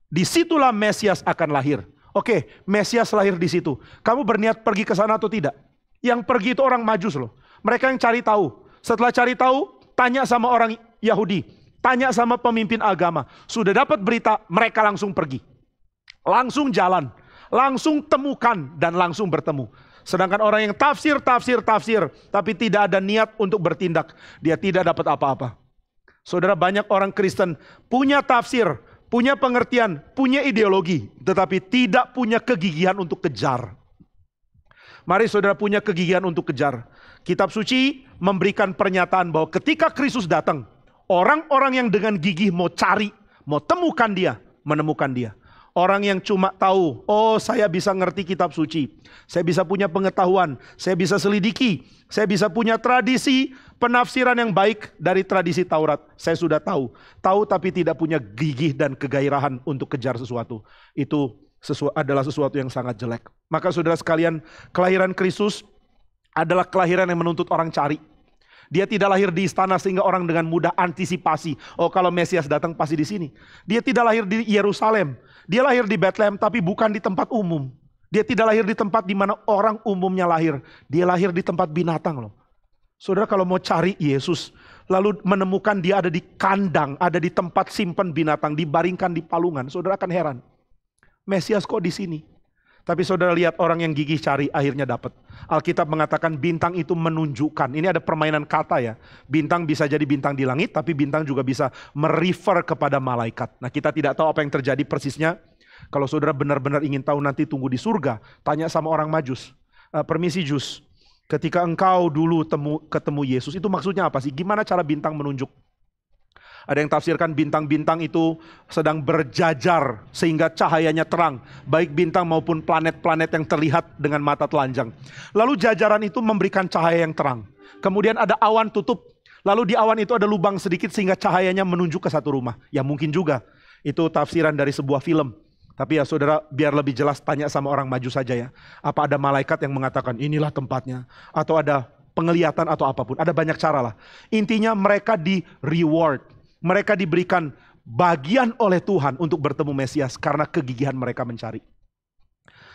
disitulah Mesias akan lahir. Oke, Mesias lahir di situ. Kamu berniat pergi ke sana atau tidak? Yang pergi itu orang Majus loh. Mereka yang cari tahu. Setelah cari tahu, tanya sama orang Yahudi, tanya sama pemimpin agama. Sudah dapat berita, mereka langsung pergi. Langsung jalan, langsung temukan dan langsung bertemu. Sedangkan orang yang tafsir, tapi tidak ada niat untuk bertindak, dia tidak dapat apa-apa. Saudara, banyak orang Kristen punya tafsir, punya pengertian, punya ideologi, tetapi tidak punya kegigihan untuk kejar. Mari saudara punya kegigihan untuk kejar. Kitab suci memberikan pernyataan bahwa ketika Kristus datang, orang-orang yang dengan gigih mau cari, mau temukan dia, menemukan dia. Orang yang cuma tahu, oh saya bisa ngerti kitab suci, saya bisa punya pengetahuan, saya bisa selidiki, saya bisa punya tradisi penafsiran yang baik dari tradisi Taurat. Saya sudah tahu tapi tidak punya gigih dan kegairahan untuk kejar sesuatu. Itu adalah sesuatu yang sangat jelek. Maka saudara sekalian, kelahiran Kristus adalah kelahiran yang menuntut orang cari. Dia tidak lahir di istana sehingga orang dengan mudah antisipasi. Oh, kalau Mesias datang pasti di sini. Dia tidak lahir di Yerusalem. Dia lahir di Bethlehem tapi bukan di tempat umum. Dia tidak lahir di tempat di mana orang umumnya lahir. Dia lahir di tempat binatang loh. Saudara, kalau mau cari Yesus, lalu menemukan dia ada di kandang, ada di tempat simpan binatang, dibaringkan di palungan, saudara akan heran. Mesias kok di sini? Tapi saudara lihat orang yang gigih cari akhirnya dapat. Alkitab mengatakan bintang itu menunjukkan. Ini ada permainan kata ya. Bintang bisa jadi bintang di langit, tapi bintang juga bisa merefer kepada malaikat. Nah, kita tidak tahu apa yang terjadi persisnya. Kalau saudara benar-benar ingin tahu, nanti tunggu di surga. Tanya sama orang Majus. Permisi Jus, ketika engkau dulu ketemu Yesus, itu maksudnya apa sih? Gimana cara bintang menunjuk? Ada yang tafsirkan bintang-bintang itu sedang berjajar sehingga cahayanya terang. Baik bintang maupun planet-planet yang terlihat dengan mata telanjang. Lalu jajaran itu memberikan cahaya yang terang. Kemudian ada awan tutup. Lalu di awan itu ada lubang sedikit sehingga cahayanya menunjuk ke satu rumah. Ya mungkin juga. Itu tafsiran dari sebuah film. Tapi ya saudara, biar lebih jelas tanya sama orang Maju saja ya. Apa ada malaikat yang mengatakan inilah tempatnya. Atau ada penglihatan atau apapun. Ada banyak cara lah. Intinya mereka di reward. Mereka diberikan bagian oleh Tuhan untuk bertemu Mesias karena kegigihan mereka mencari.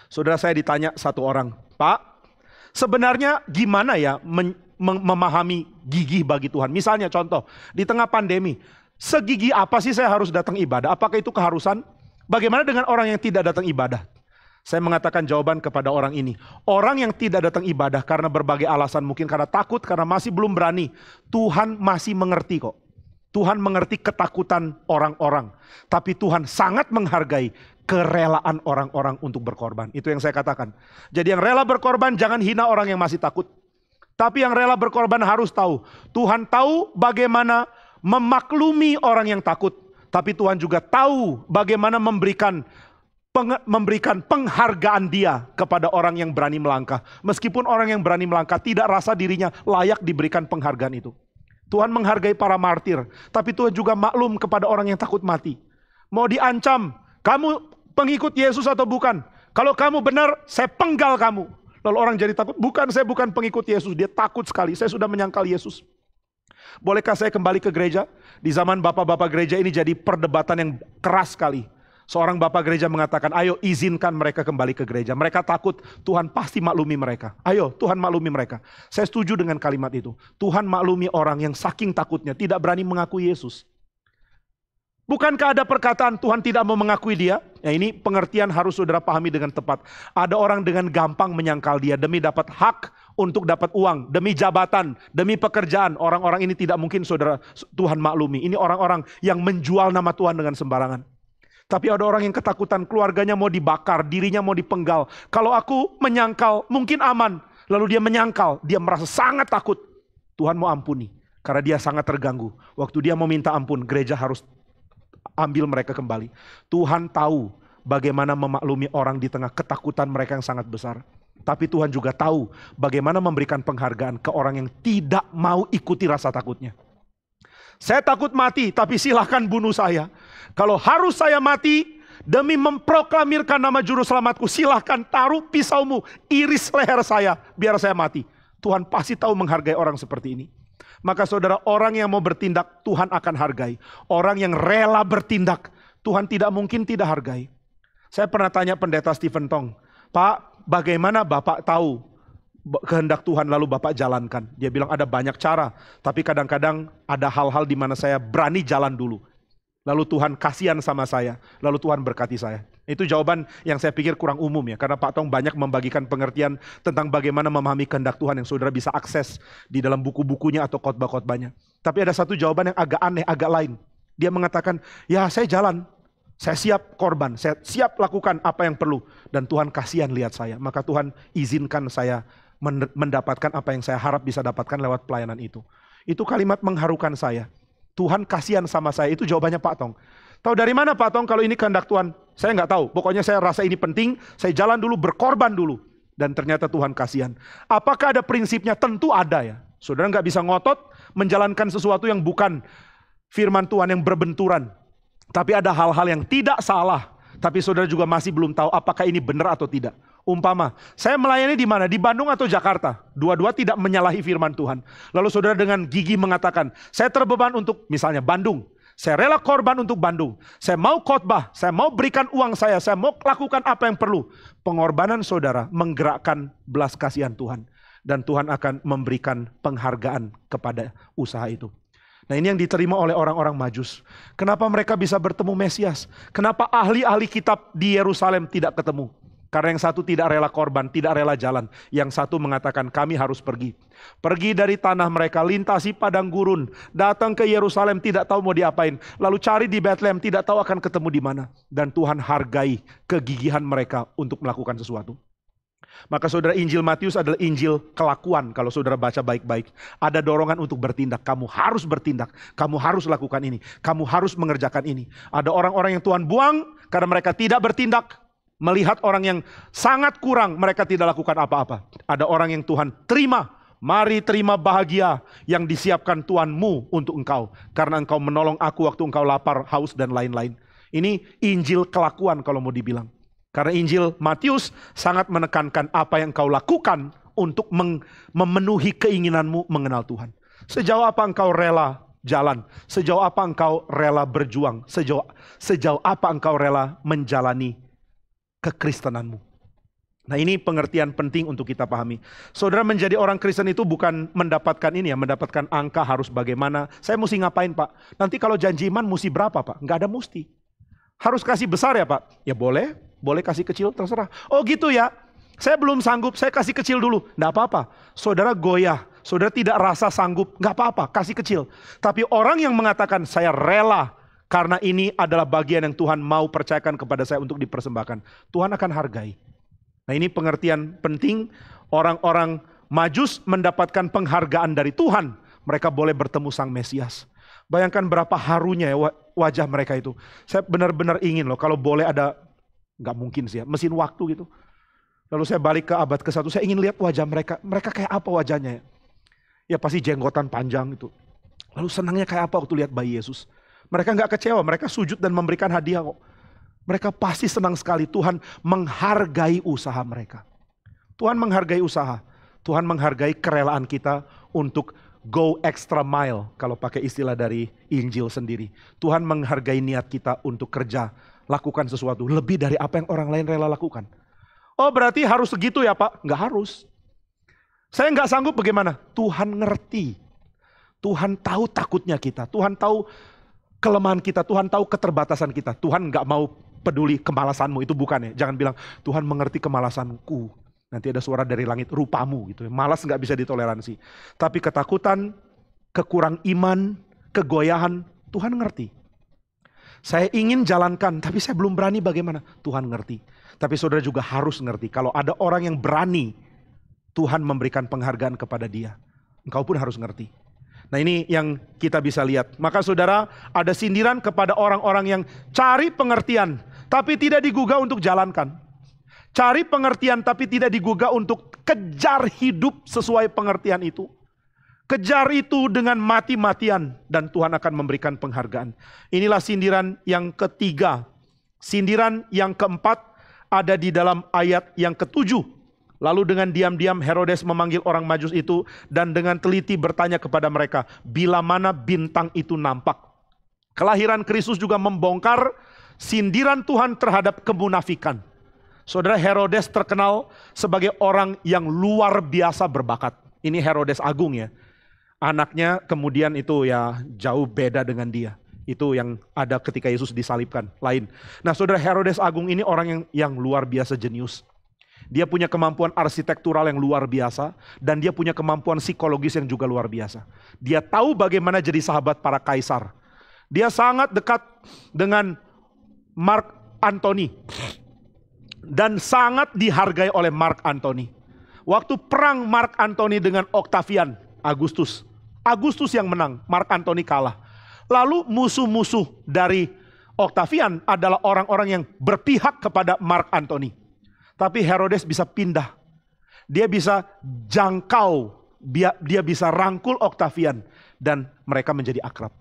Saudara, saya ditanya satu orang, Pak, sebenarnya gimana ya memahami gigih bagi Tuhan? Misalnya contoh, di tengah pandemi, segigih apa sih saya harus datang ibadah? Apakah itu keharusan? Bagaimana dengan orang yang tidak datang ibadah? Saya mengatakan jawaban kepada orang ini. Orang yang tidak datang ibadah karena berbagai alasan, mungkin karena takut, karena masih belum berani. Tuhan masih mengerti kok. Tuhan mengerti ketakutan orang-orang. Tapi Tuhan sangat menghargai kerelaan orang-orang untuk berkorban. Itu yang saya katakan. Jadi yang rela berkorban jangan hina orang yang masih takut. Tapi yang rela berkorban harus tahu. Tuhan tahu bagaimana memaklumi orang yang takut. Tapi Tuhan juga tahu bagaimana memberikan penghargaan dia kepada orang yang berani melangkah. Meskipun orang yang berani melangkah tidak rasa dirinya layak diberikan penghargaan itu. Tuhan menghargai para martir. Tapi Tuhan juga maklum kepada orang yang takut mati. Mau diancam, kamu pengikut Yesus atau bukan? Kalau kamu benar, saya penggal kamu. Lalu orang jadi takut, bukan, saya bukan pengikut Yesus. Dia takut sekali, saya sudah menyangkal Yesus. Bolehkah saya kembali ke gereja? Di zaman bapak-bapak gereja ini jadi perdebatan yang keras sekali. Seorang bapak gereja mengatakan, ayo izinkan mereka kembali ke gereja. Mereka takut, Tuhan pasti maklumi mereka. Ayo, Tuhan maklumi mereka. Saya setuju dengan kalimat itu. Tuhan maklumi orang yang saking takutnya tidak berani mengakui Yesus. Bukankah ada perkataan Tuhan tidak mau mengakui dia? Ya, ini pengertian harus saudara pahami dengan tepat. Ada orang dengan gampang menyangkal dia demi dapat hak untuk dapat uang, demi jabatan, demi pekerjaan. Orang-orang ini tidak mungkin saudara Tuhan maklumi. Ini orang-orang yang menjual nama Tuhan dengan sembarangan. Tapi ada orang yang ketakutan, keluarganya mau dibakar, dirinya mau dipenggal. Kalau aku menyangkal, mungkin aman. Lalu dia menyangkal, dia merasa sangat takut. Tuhan mau ampuni, karena dia sangat terganggu. Waktu dia mau minta ampun, gereja harus ambil mereka kembali. Tuhan tahu bagaimana memaklumi orang di tengah ketakutan mereka yang sangat besar. Tapi Tuhan juga tahu bagaimana memberikan penghargaan ke orang yang tidak mau ikuti rasa takutnya. Saya takut mati, tapi silahkan bunuh saya. Kalau harus saya mati demi memproklamirkan nama juru selamatku, silahkan taruh pisaumu, iris leher saya, biar saya mati. Tuhan pasti tahu menghargai orang seperti ini. Maka saudara, orang yang mau bertindak, Tuhan akan hargai. Orang yang rela bertindak, Tuhan tidak mungkin tidak hargai. Saya pernah tanya pendeta Stephen Tong, Pak, bagaimana Bapak tahu kehendak Tuhan lalu Bapak jalankan? Dia bilang ada banyak cara, tapi kadang-kadang ada hal-hal di mana saya berani jalan dulu. Lalu Tuhan kasihan sama saya, lalu Tuhan berkati saya. Itu jawaban yang saya pikir kurang umum ya, karena Pak Tong banyak membagikan pengertian tentang bagaimana memahami kehendak Tuhan yang saudara bisa akses di dalam buku-bukunya atau khotbah-khotbahnya. Tapi ada satu jawaban yang agak aneh, agak lain. Dia mengatakan, ya saya jalan, saya siap korban, saya siap lakukan apa yang perlu. Dan Tuhan kasihan lihat saya, maka Tuhan izinkan saya mendapatkan apa yang saya harap bisa dapatkan lewat pelayanan itu. Itu kalimat mengharukan saya. Tuhan kasihan sama saya, itu jawabannya Pak Tong. Tahu dari mana Pak Tong kalau ini kehendak Tuhan? Saya nggak tahu, pokoknya saya rasa ini penting, saya jalan dulu, berkorban dulu. Dan ternyata Tuhan kasihan. Apakah ada prinsipnya? Tentu ada ya. Saudara nggak bisa ngotot menjalankan sesuatu yang bukan firman Tuhan yang berbenturan. Tapi ada hal-hal yang tidak salah, tapi saudara juga masih belum tahu apakah ini benar atau tidak. Umpama, saya melayani di mana? Di Bandung atau Jakarta? Dua-dua tidak menyalahi firman Tuhan. Lalu saudara dengan gigih mengatakan, saya terbeban untuk misalnya Bandung. Saya rela korban untuk Bandung. Saya mau khotbah, saya mau berikan uang saya mau lakukan apa yang perlu. Pengorbanan saudara menggerakkan belas kasihan Tuhan. Dan Tuhan akan memberikan penghargaan kepada usaha itu. Nah ini yang diterima oleh orang-orang Majus. Kenapa mereka bisa bertemu Mesias? Kenapa ahli-ahli kitab di Yerusalem tidak ketemu? Karena yang satu tidak rela korban, tidak rela jalan. Yang satu mengatakan kami harus pergi. Pergi dari tanah mereka, lintasi padang gurun. Datang ke Yerusalem, tidak tahu mau diapain. Lalu cari di Bethlehem, tidak tahu akan ketemu di mana. Dan Tuhan hargai kegigihan mereka untuk melakukan sesuatu. Maka saudara, Injil Matius adalah Injil kelakuan. Kalau saudara baca baik-baik, ada dorongan untuk bertindak. Kamu harus bertindak, kamu harus lakukan ini, kamu harus mengerjakan ini. Ada orang-orang yang Tuhan buang karena mereka tidak bertindak. Melihat orang yang sangat kurang, mereka tidak lakukan apa-apa. Ada orang yang Tuhan terima. Mari terima bahagia yang disiapkan Tuhanmu untuk engkau. Karena engkau menolong aku waktu engkau lapar, haus, dan lain-lain. Ini Injil kelakuan kalau mau dibilang. Karena Injil Matius sangat menekankan apa yang engkau lakukan untuk memenuhi keinginanmu mengenal Tuhan. Sejauh apa engkau rela jalan? Sejauh apa engkau rela berjuang? Sejauh apa engkau rela menjalani kekristenanmu? Nah ini pengertian penting untuk kita pahami. Saudara, menjadi orang Kristen itu bukan mendapatkan ini ya, mendapatkan angka harus bagaimana. Saya mesti ngapain Pak? Nanti kalau janji iman mesti berapa Pak? Nggak ada mesti. Harus kasih besar ya Pak? Ya boleh. Boleh kasih kecil, terserah. Oh gitu ya, saya belum sanggup, saya kasih kecil dulu. Nggak apa-apa, saudara goyah, saudara tidak rasa sanggup, nggak apa-apa, kasih kecil. Tapi orang yang mengatakan saya rela, karena ini adalah bagian yang Tuhan mau percayakan kepada saya untuk dipersembahkan, Tuhan akan hargai. Nah ini pengertian penting, orang-orang Majus mendapatkan penghargaan dari Tuhan. Mereka boleh bertemu Sang Mesias. Bayangkan berapa harunya ya wajah mereka itu. Saya benar-benar ingin loh kalau boleh ada, nggak mungkin sih ya, mesin waktu gitu. Lalu saya balik ke abad ke-1, saya ingin lihat wajah mereka. Mereka kayak apa wajahnya ya? Ya pasti jenggotan panjang itu. Lalu senangnya kayak apa waktu lihat bayi Yesus. Mereka nggak kecewa, mereka sujud dan memberikan hadiah kok. Mereka pasti senang sekali, Tuhan menghargai usaha mereka. Tuhan menghargai usaha. Tuhan menghargai kerelaan kita untuk go extra mile. Kalau pakai istilah dari Injil sendiri. Tuhan menghargai niat kita untuk kerja. Lakukan sesuatu lebih dari apa yang orang lain rela lakukan. Oh berarti harus segitu ya Pak? Nggak harus. Saya nggak sanggup bagaimana? Tuhan ngerti. Tuhan tahu takutnya kita. Tuhan tahu kelemahan kita. Tuhan tahu keterbatasan kita. Tuhan nggak mau peduli kemalasanmu. Itu bukan ya. Jangan bilang Tuhan mengerti kemalasanku. Nanti ada suara dari langit, rupamu gitu ya. Malas nggak bisa ditoleransi. Tapi ketakutan, kekurang iman, kegoyahan, Tuhan ngerti. Saya ingin jalankan, tapi saya belum berani bagaimana. Tuhan ngerti. Tapi saudara juga harus ngerti. Kalau ada orang yang berani, Tuhan memberikan penghargaan kepada dia. Engkau pun harus ngerti. Nah ini yang kita bisa lihat. Maka saudara, ada sindiran kepada orang-orang yang cari pengertian, tapi tidak digugah untuk jalankan. Cari pengertian tapi tidak digugah untuk kejar hidup sesuai pengertian itu. Kejar itu dengan mati-matian dan Tuhan akan memberikan penghargaan. Inilah sindiran yang ketiga. Sindiran yang keempat ada di dalam ayat yang ketujuh. Lalu dengan diam-diam Herodes memanggil orang Majus itu dan dengan teliti bertanya kepada mereka, bila mana bintang itu nampak. Kelahiran Kristus juga membongkar sindiran Tuhan terhadap kemunafikan. Saudara, Herodes terkenal sebagai orang yang luar biasa berbakat. Ini Herodes Agung ya. Anaknya kemudian itu ya jauh beda dengan dia. Itu yang ada ketika Yesus disalibkan, lain. Nah saudara, Herodes Agung ini orang yang luar biasa jenius. Dia punya kemampuan arsitektural yang luar biasa. Dan dia punya kemampuan psikologis yang juga luar biasa. Dia tahu bagaimana jadi sahabat para kaisar. Dia sangat dekat dengan Mark Antony. Dan sangat dihargai oleh Mark Antony. Waktu perang Mark Antony dengan Octavian, Agustus yang menang, Mark Antony kalah. Lalu musuh-musuh dari Octavian adalah orang-orang yang berpihak kepada Mark Antony. Tapi Herodes bisa pindah. Dia bisa jangkau, dia bisa rangkul Octavian dan mereka menjadi akrab.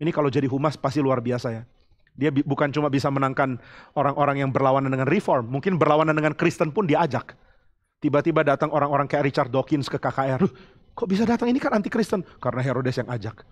Ini kalau jadi humas pasti luar biasa ya. Dia bukan cuma bisa menangkan orang-orang yang berlawanan dengan reform. Mungkin berlawanan dengan Kristen pun diajak. Tiba-tiba datang orang-orang kayak Richard Dawkins ke KKR. Kok bisa datang, ini kan anti Kristen? Karena Herodes yang ajak.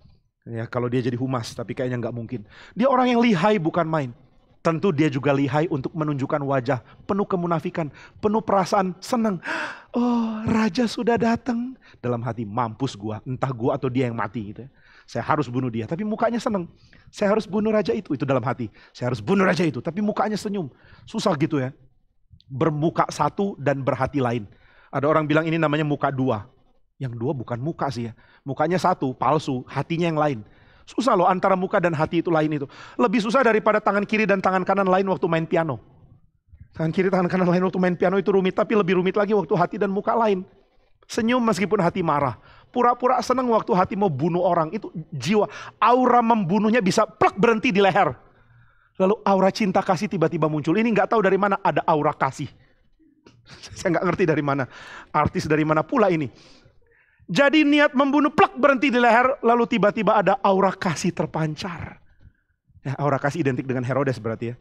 Ya, kalau dia jadi humas, tapi kayaknya nggak mungkin. Dia orang yang lihai bukan main. Tentu dia juga lihai untuk menunjukkan wajah penuh kemunafikan. Penuh perasaan senang. Oh raja sudah datang. Dalam hati mampus gua. Entah gua atau dia yang mati gitu ya. Saya harus bunuh dia, tapi mukanya senang. Saya harus bunuh raja itu dalam hati. Saya harus bunuh raja itu, tapi mukanya senyum. Susah gitu ya. Bermuka satu dan berhati lain. Ada orang bilang ini namanya muka dua. Yang dua bukan muka sih ya. Mukanya satu, palsu, hatinya yang lain. Susah loh antara muka dan hati itu lain itu. Lebih susah daripada tangan kiri dan tangan kanan lain waktu main piano. Tangan kiri, tangan kanan lain waktu main piano itu rumit, tapi lebih rumit lagi waktu hati dan muka lain. Senyum meskipun hati marah. Pura-pura senang waktu hati mau bunuh orang. Itu jiwa. Aura membunuhnya bisa plak berhenti di leher. Lalu aura cinta kasih tiba-tiba muncul. Ini nggak tahu dari mana ada aura kasih. Saya nggak ngerti dari mana. Artis dari mana pula ini. Jadi niat membunuh plak berhenti di leher. Lalu tiba-tiba ada aura kasih terpancar. Ya, aura kasih identik dengan Herodes berarti ya.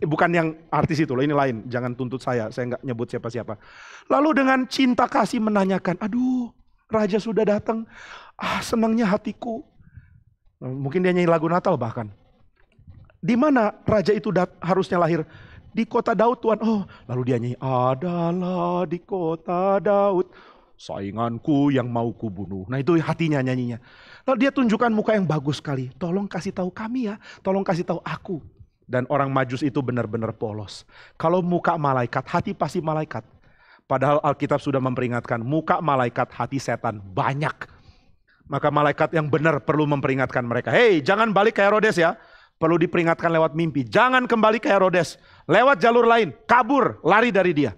Bukan yang artis itu loh, ini lain. Jangan tuntut saya nggak nyebut siapa-siapa. Lalu dengan cinta kasih menanyakan, aduh raja sudah datang, senangnya hatiku. Mungkin dia nyanyi lagu Natal bahkan. Di mana raja itu harusnya lahir? Di kota Daud Tuhan. Oh, lalu dia nyanyi, adalah di kota Daud sainganku yang mau kubunuh. Nah itu hatinya nyanyinya. Lalu dia tunjukkan muka yang bagus sekali. Tolong kasih tahu kami ya, tolong kasih tahu aku. Dan orang Majus itu benar-benar polos. Kalau muka malaikat, hati pasti malaikat. Padahal Alkitab sudah memperingatkan, muka malaikat, hati setan banyak. Maka malaikat yang benar perlu memperingatkan mereka. Hei, jangan balik ke Herodes ya. Perlu diperingatkan lewat mimpi. Jangan kembali ke Herodes. Lewat jalur lain, kabur, lari dari dia.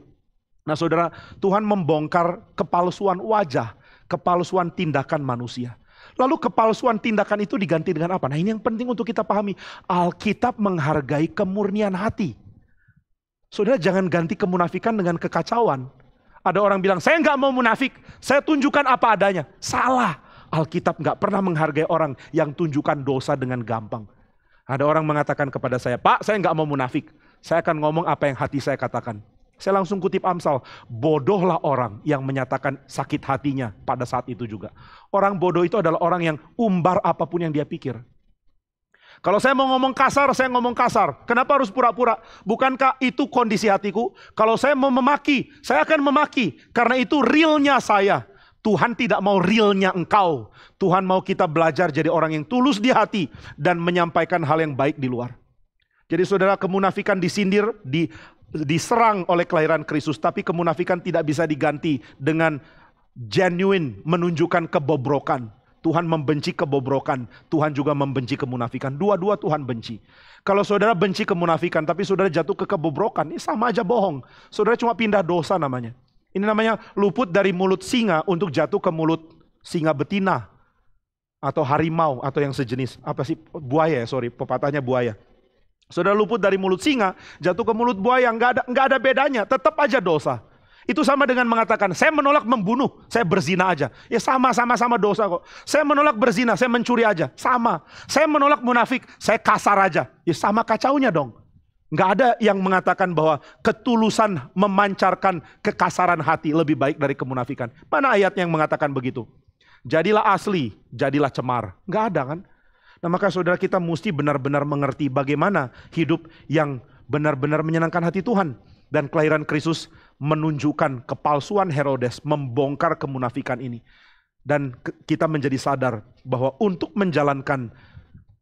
Nah saudara, Tuhan membongkar kepalsuan wajah, kepalsuan tindakan manusia. Lalu kepalsuan tindakan itu diganti dengan apa? Nah ini yang penting untuk kita pahami. Alkitab menghargai kemurnian hati. Saudara jangan ganti kemunafikan dengan kekacauan. Ada orang bilang, saya nggak mau munafik, saya tunjukkan apa adanya. Salah. Alkitab nggak pernah menghargai orang yang tunjukkan dosa dengan gampang. Ada orang mengatakan kepada saya, Pak saya nggak mau munafik. Saya akan ngomong apa yang hati saya katakan. Saya langsung kutip Amsal, bodohlah orang yang menyatakan sakit hatinya pada saat itu juga. Orang bodoh itu adalah orang yang umbar apapun yang dia pikir. Kalau saya mau ngomong kasar, saya ngomong kasar. Kenapa harus pura-pura? Bukankah itu kondisi hatiku? Kalau saya mau memaki, saya akan memaki. Karena itu realnya saya. Tuhan tidak mau realnya engkau. Tuhan mau kita belajar jadi orang yang tulus di hati dan menyampaikan hal yang baik di luar. Jadi saudara, kemunafikan disindir, diserang oleh kelahiran Kristus, tapi kemunafikan tidak bisa diganti dengan genuine menunjukkan kebobrokan. Tuhan membenci kebobrokan, Tuhan juga membenci kemunafikan. Dua-dua Tuhan benci. Kalau saudara benci kemunafikan tapi saudara jatuh ke kebobrokan, ini sama aja bohong. Saudara cuma pindah dosa namanya. Ini namanya luput dari mulut singa untuk jatuh ke mulut singa betina atau harimau atau yang sejenis. Apa sih? Buaya, pepatahnya buaya. Saudara luput dari mulut singa, jatuh ke mulut buaya, nggak ada bedanya, tetap aja dosa. Itu sama dengan mengatakan, saya menolak membunuh, saya berzina aja. Ya sama-sama dosa kok. Saya menolak berzina, saya mencuri aja, sama. Saya menolak munafik, saya kasar aja. Ya sama kacaunya dong. Nggak ada yang mengatakan bahwa ketulusan memancarkan kekasaran hati lebih baik dari kemunafikan. Mana ayat yang mengatakan begitu? Jadilah asli, jadilah cemar. Nggak ada kan? Nah maka saudara kita mesti benar-benar mengerti bagaimana hidup yang benar-benar menyenangkan hati Tuhan. Dan kelahiran Kristus menunjukkan kepalsuan Herodes, membongkar kemunafikan ini. Dan kita menjadi sadar bahwa untuk menjalankan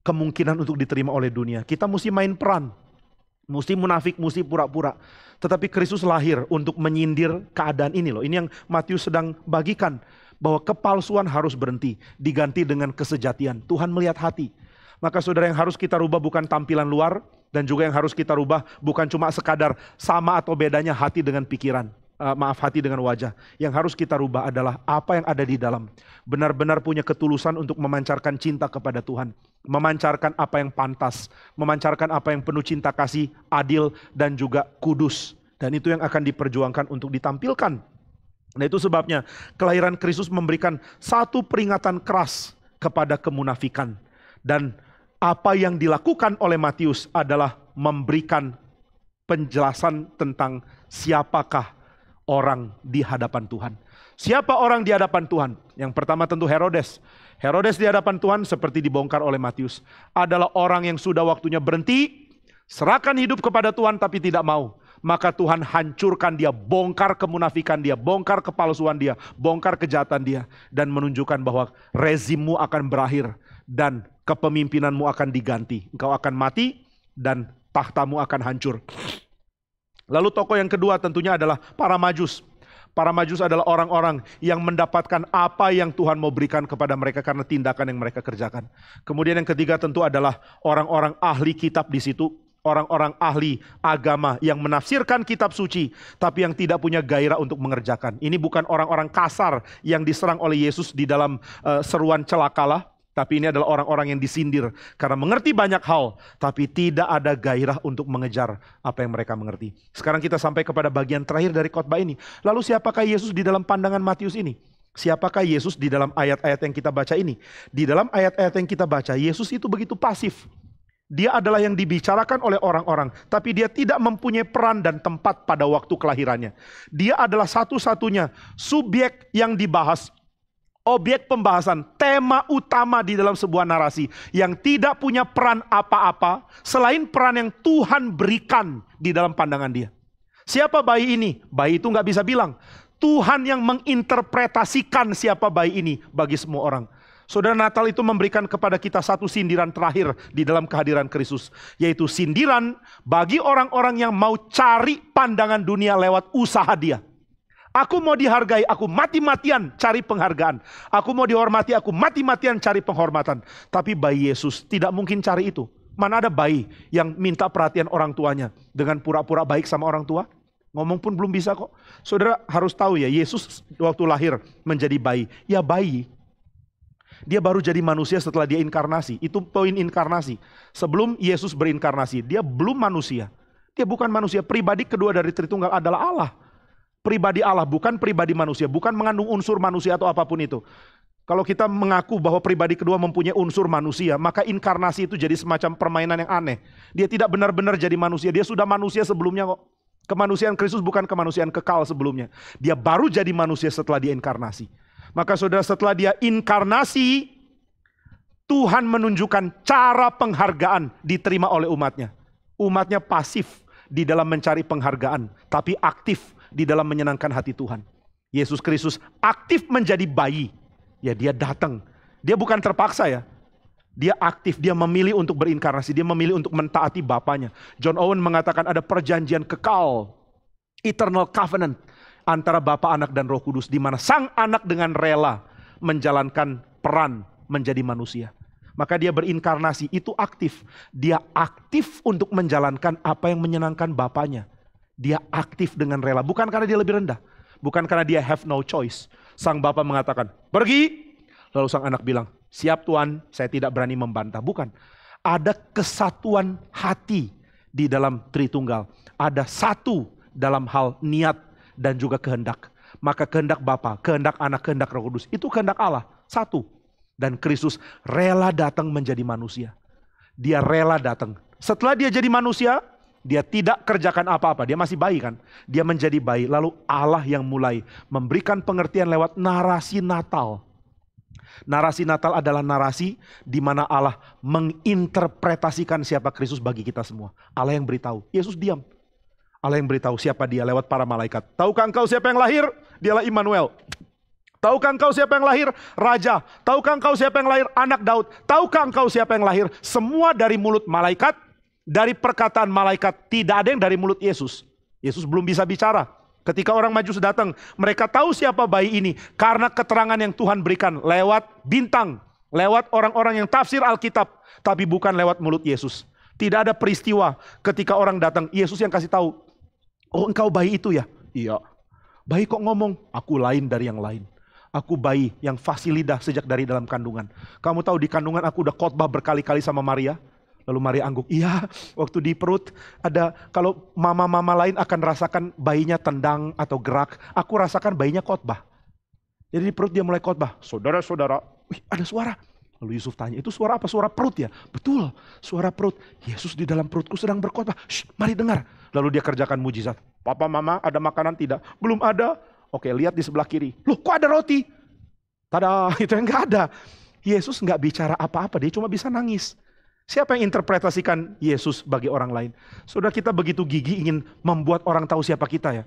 kemungkinan untuk diterima oleh dunia, kita mesti main peran. Mesti munafik, mesti pura-pura. Tetapi Kristus lahir untuk menyindir keadaan ini loh. Ini yang Matius sedang bagikan. Bahwa kepalsuan harus berhenti, diganti dengan kesejatian. Tuhan melihat hati. Maka saudara yang harus kita rubah bukan tampilan luar, dan juga yang harus kita rubah bukan cuma sekadar sama atau bedanya hati dengan pikiran. Hati dengan wajah. Yang harus kita rubah adalah apa yang ada di dalam. Benar-benar punya ketulusan untuk memancarkan cinta kepada Tuhan. Memancarkan apa yang pantas. Memancarkan apa yang penuh cinta kasih, adil, dan juga kudus. Dan itu yang akan diperjuangkan untuk ditampilkan. Nah itu sebabnya kelahiran Kristus memberikan satu peringatan keras kepada kemunafikan. Dan apa yang dilakukan oleh Matius adalah memberikan penjelasan tentang siapakah orang di hadapan Tuhan. Siapa orang di hadapan Tuhan? Yang pertama tentu Herodes. Herodes di hadapan Tuhan seperti dibongkar oleh Matius. Adalah orang yang sudah waktunya berhenti, serahkan hidup kepada Tuhan tapi tidak mau. Maka Tuhan hancurkan dia, bongkar kemunafikan dia, bongkar kepalsuan dia, bongkar kejahatan dia. Dan menunjukkan bahwa rezimmu akan berakhir dan kepemimpinanmu akan diganti. Engkau akan mati dan tahtamu akan hancur. Lalu tokoh yang kedua tentunya adalah para Majus. Para Majus adalah orang-orang yang mendapatkan apa yang Tuhan mau berikan kepada mereka karena tindakan yang mereka kerjakan. Kemudian yang ketiga tentu adalah orang-orang ahli kitab di situ. Orang-orang ahli agama yang menafsirkan kitab suci, tapi yang tidak punya gairah untuk mengerjakan. Ini bukan orang-orang kasar yang diserang oleh Yesus di dalam seruan celakalah, tapi ini adalah orang-orang yang disindir karena mengerti banyak hal, tapi tidak ada gairah untuk mengejar apa yang mereka mengerti. Sekarang kita sampai kepada bagian terakhir dari khotbah ini. Lalu siapakah Yesus di dalam pandangan Matius ini? Siapakah Yesus di dalam ayat-ayat yang kita baca ini? Di dalam ayat-ayat yang kita baca, Yesus itu begitu pasif. Dia adalah yang dibicarakan oleh orang-orang, tapi dia tidak mempunyai peran dan tempat pada waktu kelahirannya. Dia adalah satu-satunya subjek yang dibahas, objek pembahasan, tema utama di dalam sebuah narasi yang tidak punya peran apa-apa selain peran yang Tuhan berikan di dalam pandangan dia. Siapa bayi ini? Bayi itu nggak bisa bilang. Tuhan yang menginterpretasikan siapa bayi ini bagi semua orang. Saudara, Natal itu memberikan kepada kita satu sindiran terakhir di dalam kehadiran Kristus. Yaitu sindiran bagi orang-orang yang mau cari pandangan dunia lewat usaha dia. Aku mau dihargai, aku mati-matian cari penghargaan. Aku mau dihormati, aku mati-matian cari penghormatan. Tapi bayi Yesus tidak mungkin cari itu. Mana ada bayi yang minta perhatian orang tuanya dengan pura-pura baik sama orang tua? Ngomong pun belum bisa kok. Saudara harus tahu ya, Yesus waktu lahir menjadi bayi. Ya bayi. Dia baru jadi manusia setelah dia inkarnasi. Itu poin inkarnasi. Sebelum Yesus berinkarnasi, dia belum manusia. Dia bukan manusia. Pribadi kedua dari Tritunggal adalah Allah. Pribadi Allah, bukan pribadi manusia. Bukan mengandung unsur manusia atau apapun itu. Kalau kita mengaku bahwa pribadi kedua mempunyai unsur manusia, maka inkarnasi itu jadi semacam permainan yang aneh. Dia tidak benar-benar jadi manusia. Dia sudah manusia sebelumnya kok. Kemanusiaan Kristus bukan kemanusiaan kekal sebelumnya. Dia baru jadi manusia setelah dia inkarnasi. Maka saudara, setelah dia inkarnasi, Tuhan menunjukkan cara penghargaan diterima oleh umatnya. Umatnya pasif di dalam mencari penghargaan, tapi aktif di dalam menyenangkan hati Tuhan. Yesus Kristus aktif menjadi bayi. Ya dia datang. Dia bukan terpaksa ya. Dia aktif, dia memilih untuk berinkarnasi, dia memilih untuk mentaati Bapanya. John Owen mengatakan ada perjanjian kekal, eternal covenant, antara Bapa, Anak, dan Roh Kudus, di mana sang anak dengan rela menjalankan peran menjadi manusia. Maka dia berinkarnasi, itu aktif. Dia aktif untuk menjalankan apa yang menyenangkan Bapanya. Dia aktif dengan rela, bukan karena dia lebih rendah. Bukan karena dia have no choice. Sang Bapa mengatakan, pergi. Lalu sang anak bilang, siap Tuhan, saya tidak berani membantah. Bukan. Ada kesatuan hati di dalam Tritunggal. Ada satu dalam hal niat dan juga kehendak. Maka kehendak Bapa, kehendak Anak, kehendak Roh Kudus, itu kehendak Allah, satu. Dan Kristus rela datang menjadi manusia. Dia rela datang. Setelah dia jadi manusia, dia tidak kerjakan apa-apa, dia masih bayi kan. Dia menjadi bayi, lalu Allah yang mulai memberikan pengertian lewat narasi Natal. Narasi Natal adalah narasi di mana Allah menginterpretasikan siapa Kristus bagi kita semua. Allah yang beritahu, Yesus diam. Allah yang beritahu siapa dia lewat para malaikat. Tahukah engkau siapa yang lahir? Dialah Immanuel. Tahukah engkau siapa yang lahir? Raja. Tahukah engkau siapa yang lahir? Anak Daud. Tahukah engkau siapa yang lahir? Semua dari mulut malaikat, dari perkataan malaikat. Tidak ada yang dari mulut Yesus. Yesus belum bisa bicara. Ketika orang Majus datang, mereka tahu siapa bayi ini karena keterangan yang Tuhan berikan lewat bintang, lewat orang-orang yang tafsir Alkitab, tapi bukan lewat mulut Yesus. Tidak ada peristiwa ketika orang datang, Yesus yang kasih tahu, oh engkau bayi itu ya? Iya. Bayi kok ngomong, aku lain dari yang lain. Aku bayi yang fasih lidah sejak dari dalam kandungan. Kamu tahu di kandungan aku udah khotbah berkali-kali sama Maria. Lalu Maria angguk, iya waktu di perut ada, kalau mama-mama lain akan rasakan bayinya tendang atau gerak. Aku rasakan bayinya khotbah. Jadi di perut dia mulai khotbah. Saudara-saudara, wih ada suara. Lalu Yusuf tanya, itu suara apa? Suara perut ya? Betul, suara perut. Yesus di dalam perutku sedang berkhotbah. Mari dengar. Lalu dia kerjakan mujizat. Papa, mama, ada makanan tidak? Belum ada. Oke, lihat di sebelah kiri. Loh, kok ada roti? Tada, itu yang gak ada. Yesus gak bicara apa-apa, dia cuma bisa nangis. Siapa yang interpretasikan Yesus bagi orang lain? Saudara, kita begitu gigih ingin membuat orang tahu siapa kita ya.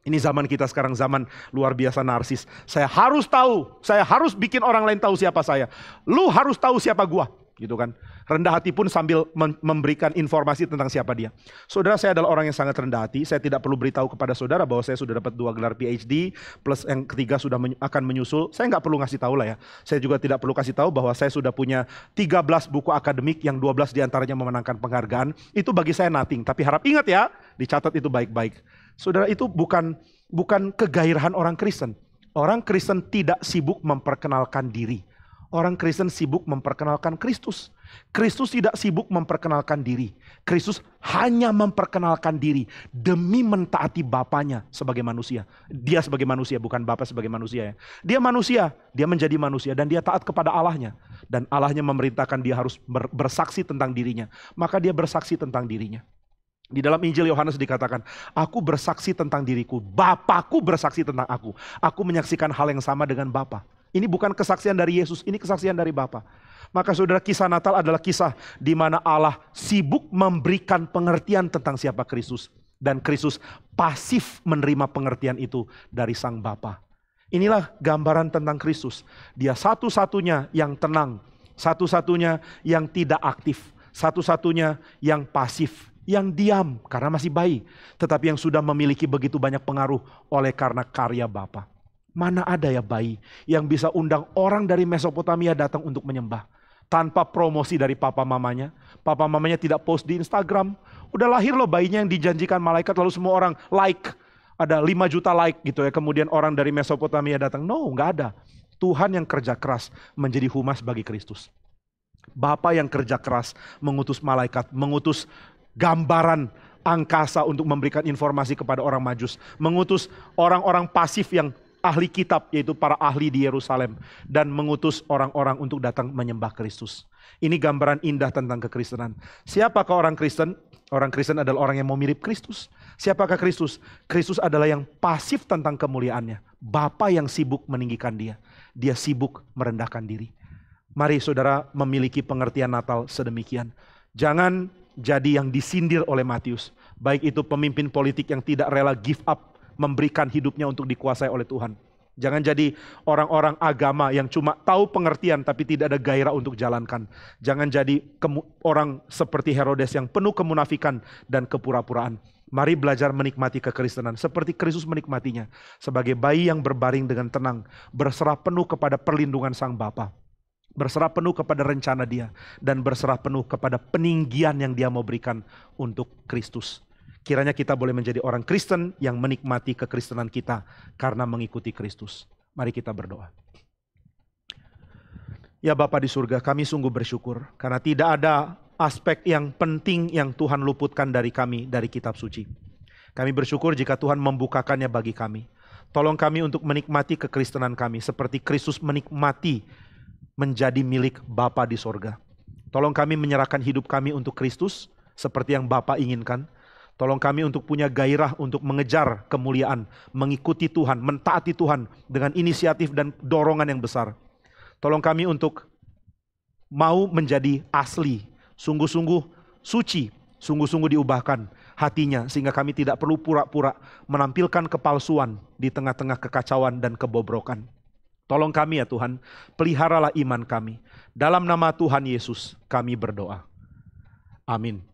Ini zaman kita sekarang, zaman luar biasa narsis. Saya harus tahu, saya harus bikin orang lain tahu siapa saya. Lu harus tahu siapa gua, gitu kan. Rendah hati pun sambil memberikan informasi tentang siapa dia. Saudara, saya adalah orang yang sangat rendah hati. Saya tidak perlu beritahu kepada saudara bahwa saya sudah dapat 2 gelar PhD, plus yang ketiga sudah akan menyusul. Saya nggak perlu ngasih tahu lah ya. Saya juga tidak perlu kasih tahu bahwa saya sudah punya 13 buku akademik yang 12 diantaranya memenangkan penghargaan. Itu bagi saya nothing, tapi harap ingat ya, dicatat itu baik-baik. Saudara, itu bukan kegairahan orang Kristen. Orang Kristen tidak sibuk memperkenalkan diri. Orang Kristen sibuk memperkenalkan Kristus. Kristus tidak sibuk memperkenalkan diri. Kristus hanya memperkenalkan diri demi mentaati Bapanya sebagai manusia. Dia sebagai manusia, bukan Bapa sebagai manusia ya. Dia manusia, dia menjadi manusia dan dia taat kepada Allahnya. Dan Allahnya memerintahkan dia harus bersaksi tentang dirinya. Maka dia bersaksi tentang dirinya. Di dalam Injil Yohanes dikatakan, aku bersaksi tentang diriku, Bapakku bersaksi tentang aku. Aku menyaksikan hal yang sama dengan Bapa. Ini bukan kesaksian dari Yesus, ini kesaksian dari Bapa. Maka saudara, kisah Natal adalah kisah di mana Allah sibuk memberikan pengertian tentang siapa Kristus. Dan Kristus pasif menerima pengertian itu dari Sang Bapa. Inilah gambaran tentang Kristus. Dia satu-satunya yang tenang, satu-satunya yang tidak aktif, satu-satunya yang pasif, yang diam karena masih bayi, tetapi yang sudah memiliki begitu banyak pengaruh oleh karena karya Bapa. Mana ada ya bayi yang bisa undang orang dari Mesopotamia datang untuk menyembah tanpa promosi dari papa mamanya. Papa mamanya tidak post di Instagram. Udah lahir loh bayinya yang dijanjikan malaikat, lalu semua orang like. Ada 5 juta like gitu ya, kemudian orang dari Mesopotamia datang. No, nggak ada. Tuhan yang kerja keras menjadi humas bagi Kristus. Bapa yang kerja keras mengutus malaikat, mengutus gambaran angkasa untuk memberikan informasi kepada orang Majus. Mengutus orang-orang pasif yang ahli kitab, yaitu para ahli di Yerusalem. Dan mengutus orang-orang untuk datang menyembah Kristus. Ini gambaran indah tentang kekristenan. Siapakah orang Kristen? Orang Kristen adalah orang yang mau mirip Kristus. Siapakah Kristus? Kristus adalah yang pasif tentang kemuliaannya. Bapa yang sibuk meninggikan dia. Dia sibuk merendahkan diri. Mari saudara memiliki pengertian Natal sedemikian. Jangan jadi yang disindir oleh Matius. Baik itu pemimpin politik yang tidak rela give up, memberikan hidupnya untuk dikuasai oleh Tuhan. Jangan jadi orang-orang agama yang cuma tahu pengertian tapi tidak ada gairah untuk jalankan. Jangan jadi orang seperti Herodes yang penuh kemunafikan dan kepura-puraan. Mari belajar menikmati kekristenan seperti Kristus menikmatinya. Sebagai bayi yang berbaring dengan tenang, berserah penuh kepada perlindungan Sang Bapa. Berserah penuh kepada rencana Dia. Dan berserah penuh kepada peninggian yang Dia mau berikan untuk Kristus. Kiranya kita boleh menjadi orang Kristen yang menikmati kekristenan kita karena mengikuti Kristus. Mari kita berdoa. Ya Bapa di surga, kami sungguh bersyukur karena tidak ada aspek yang penting yang Tuhan luputkan dari kami, dari kitab suci. Kami bersyukur jika Tuhan membukakannya bagi kami. Tolong kami untuk menikmati kekristenan kami seperti Kristus menikmati menjadi milik Bapa di surga. Tolong kami menyerahkan hidup kami untuk Kristus seperti yang Bapa inginkan. Tolong kami untuk punya gairah untuk mengejar kemuliaan, mengikuti Tuhan, mentaati Tuhan dengan inisiatif dan dorongan yang besar. Tolong kami untuk mau menjadi asli, sungguh-sungguh suci, sungguh-sungguh diubahkan hatinya sehingga kami tidak perlu pura-pura menampilkan kepalsuan di tengah-tengah kekacauan dan kebobrokan. Tolong kami ya Tuhan, peliharalah iman kami. Dalam nama Tuhan Yesus kami berdoa. Amin.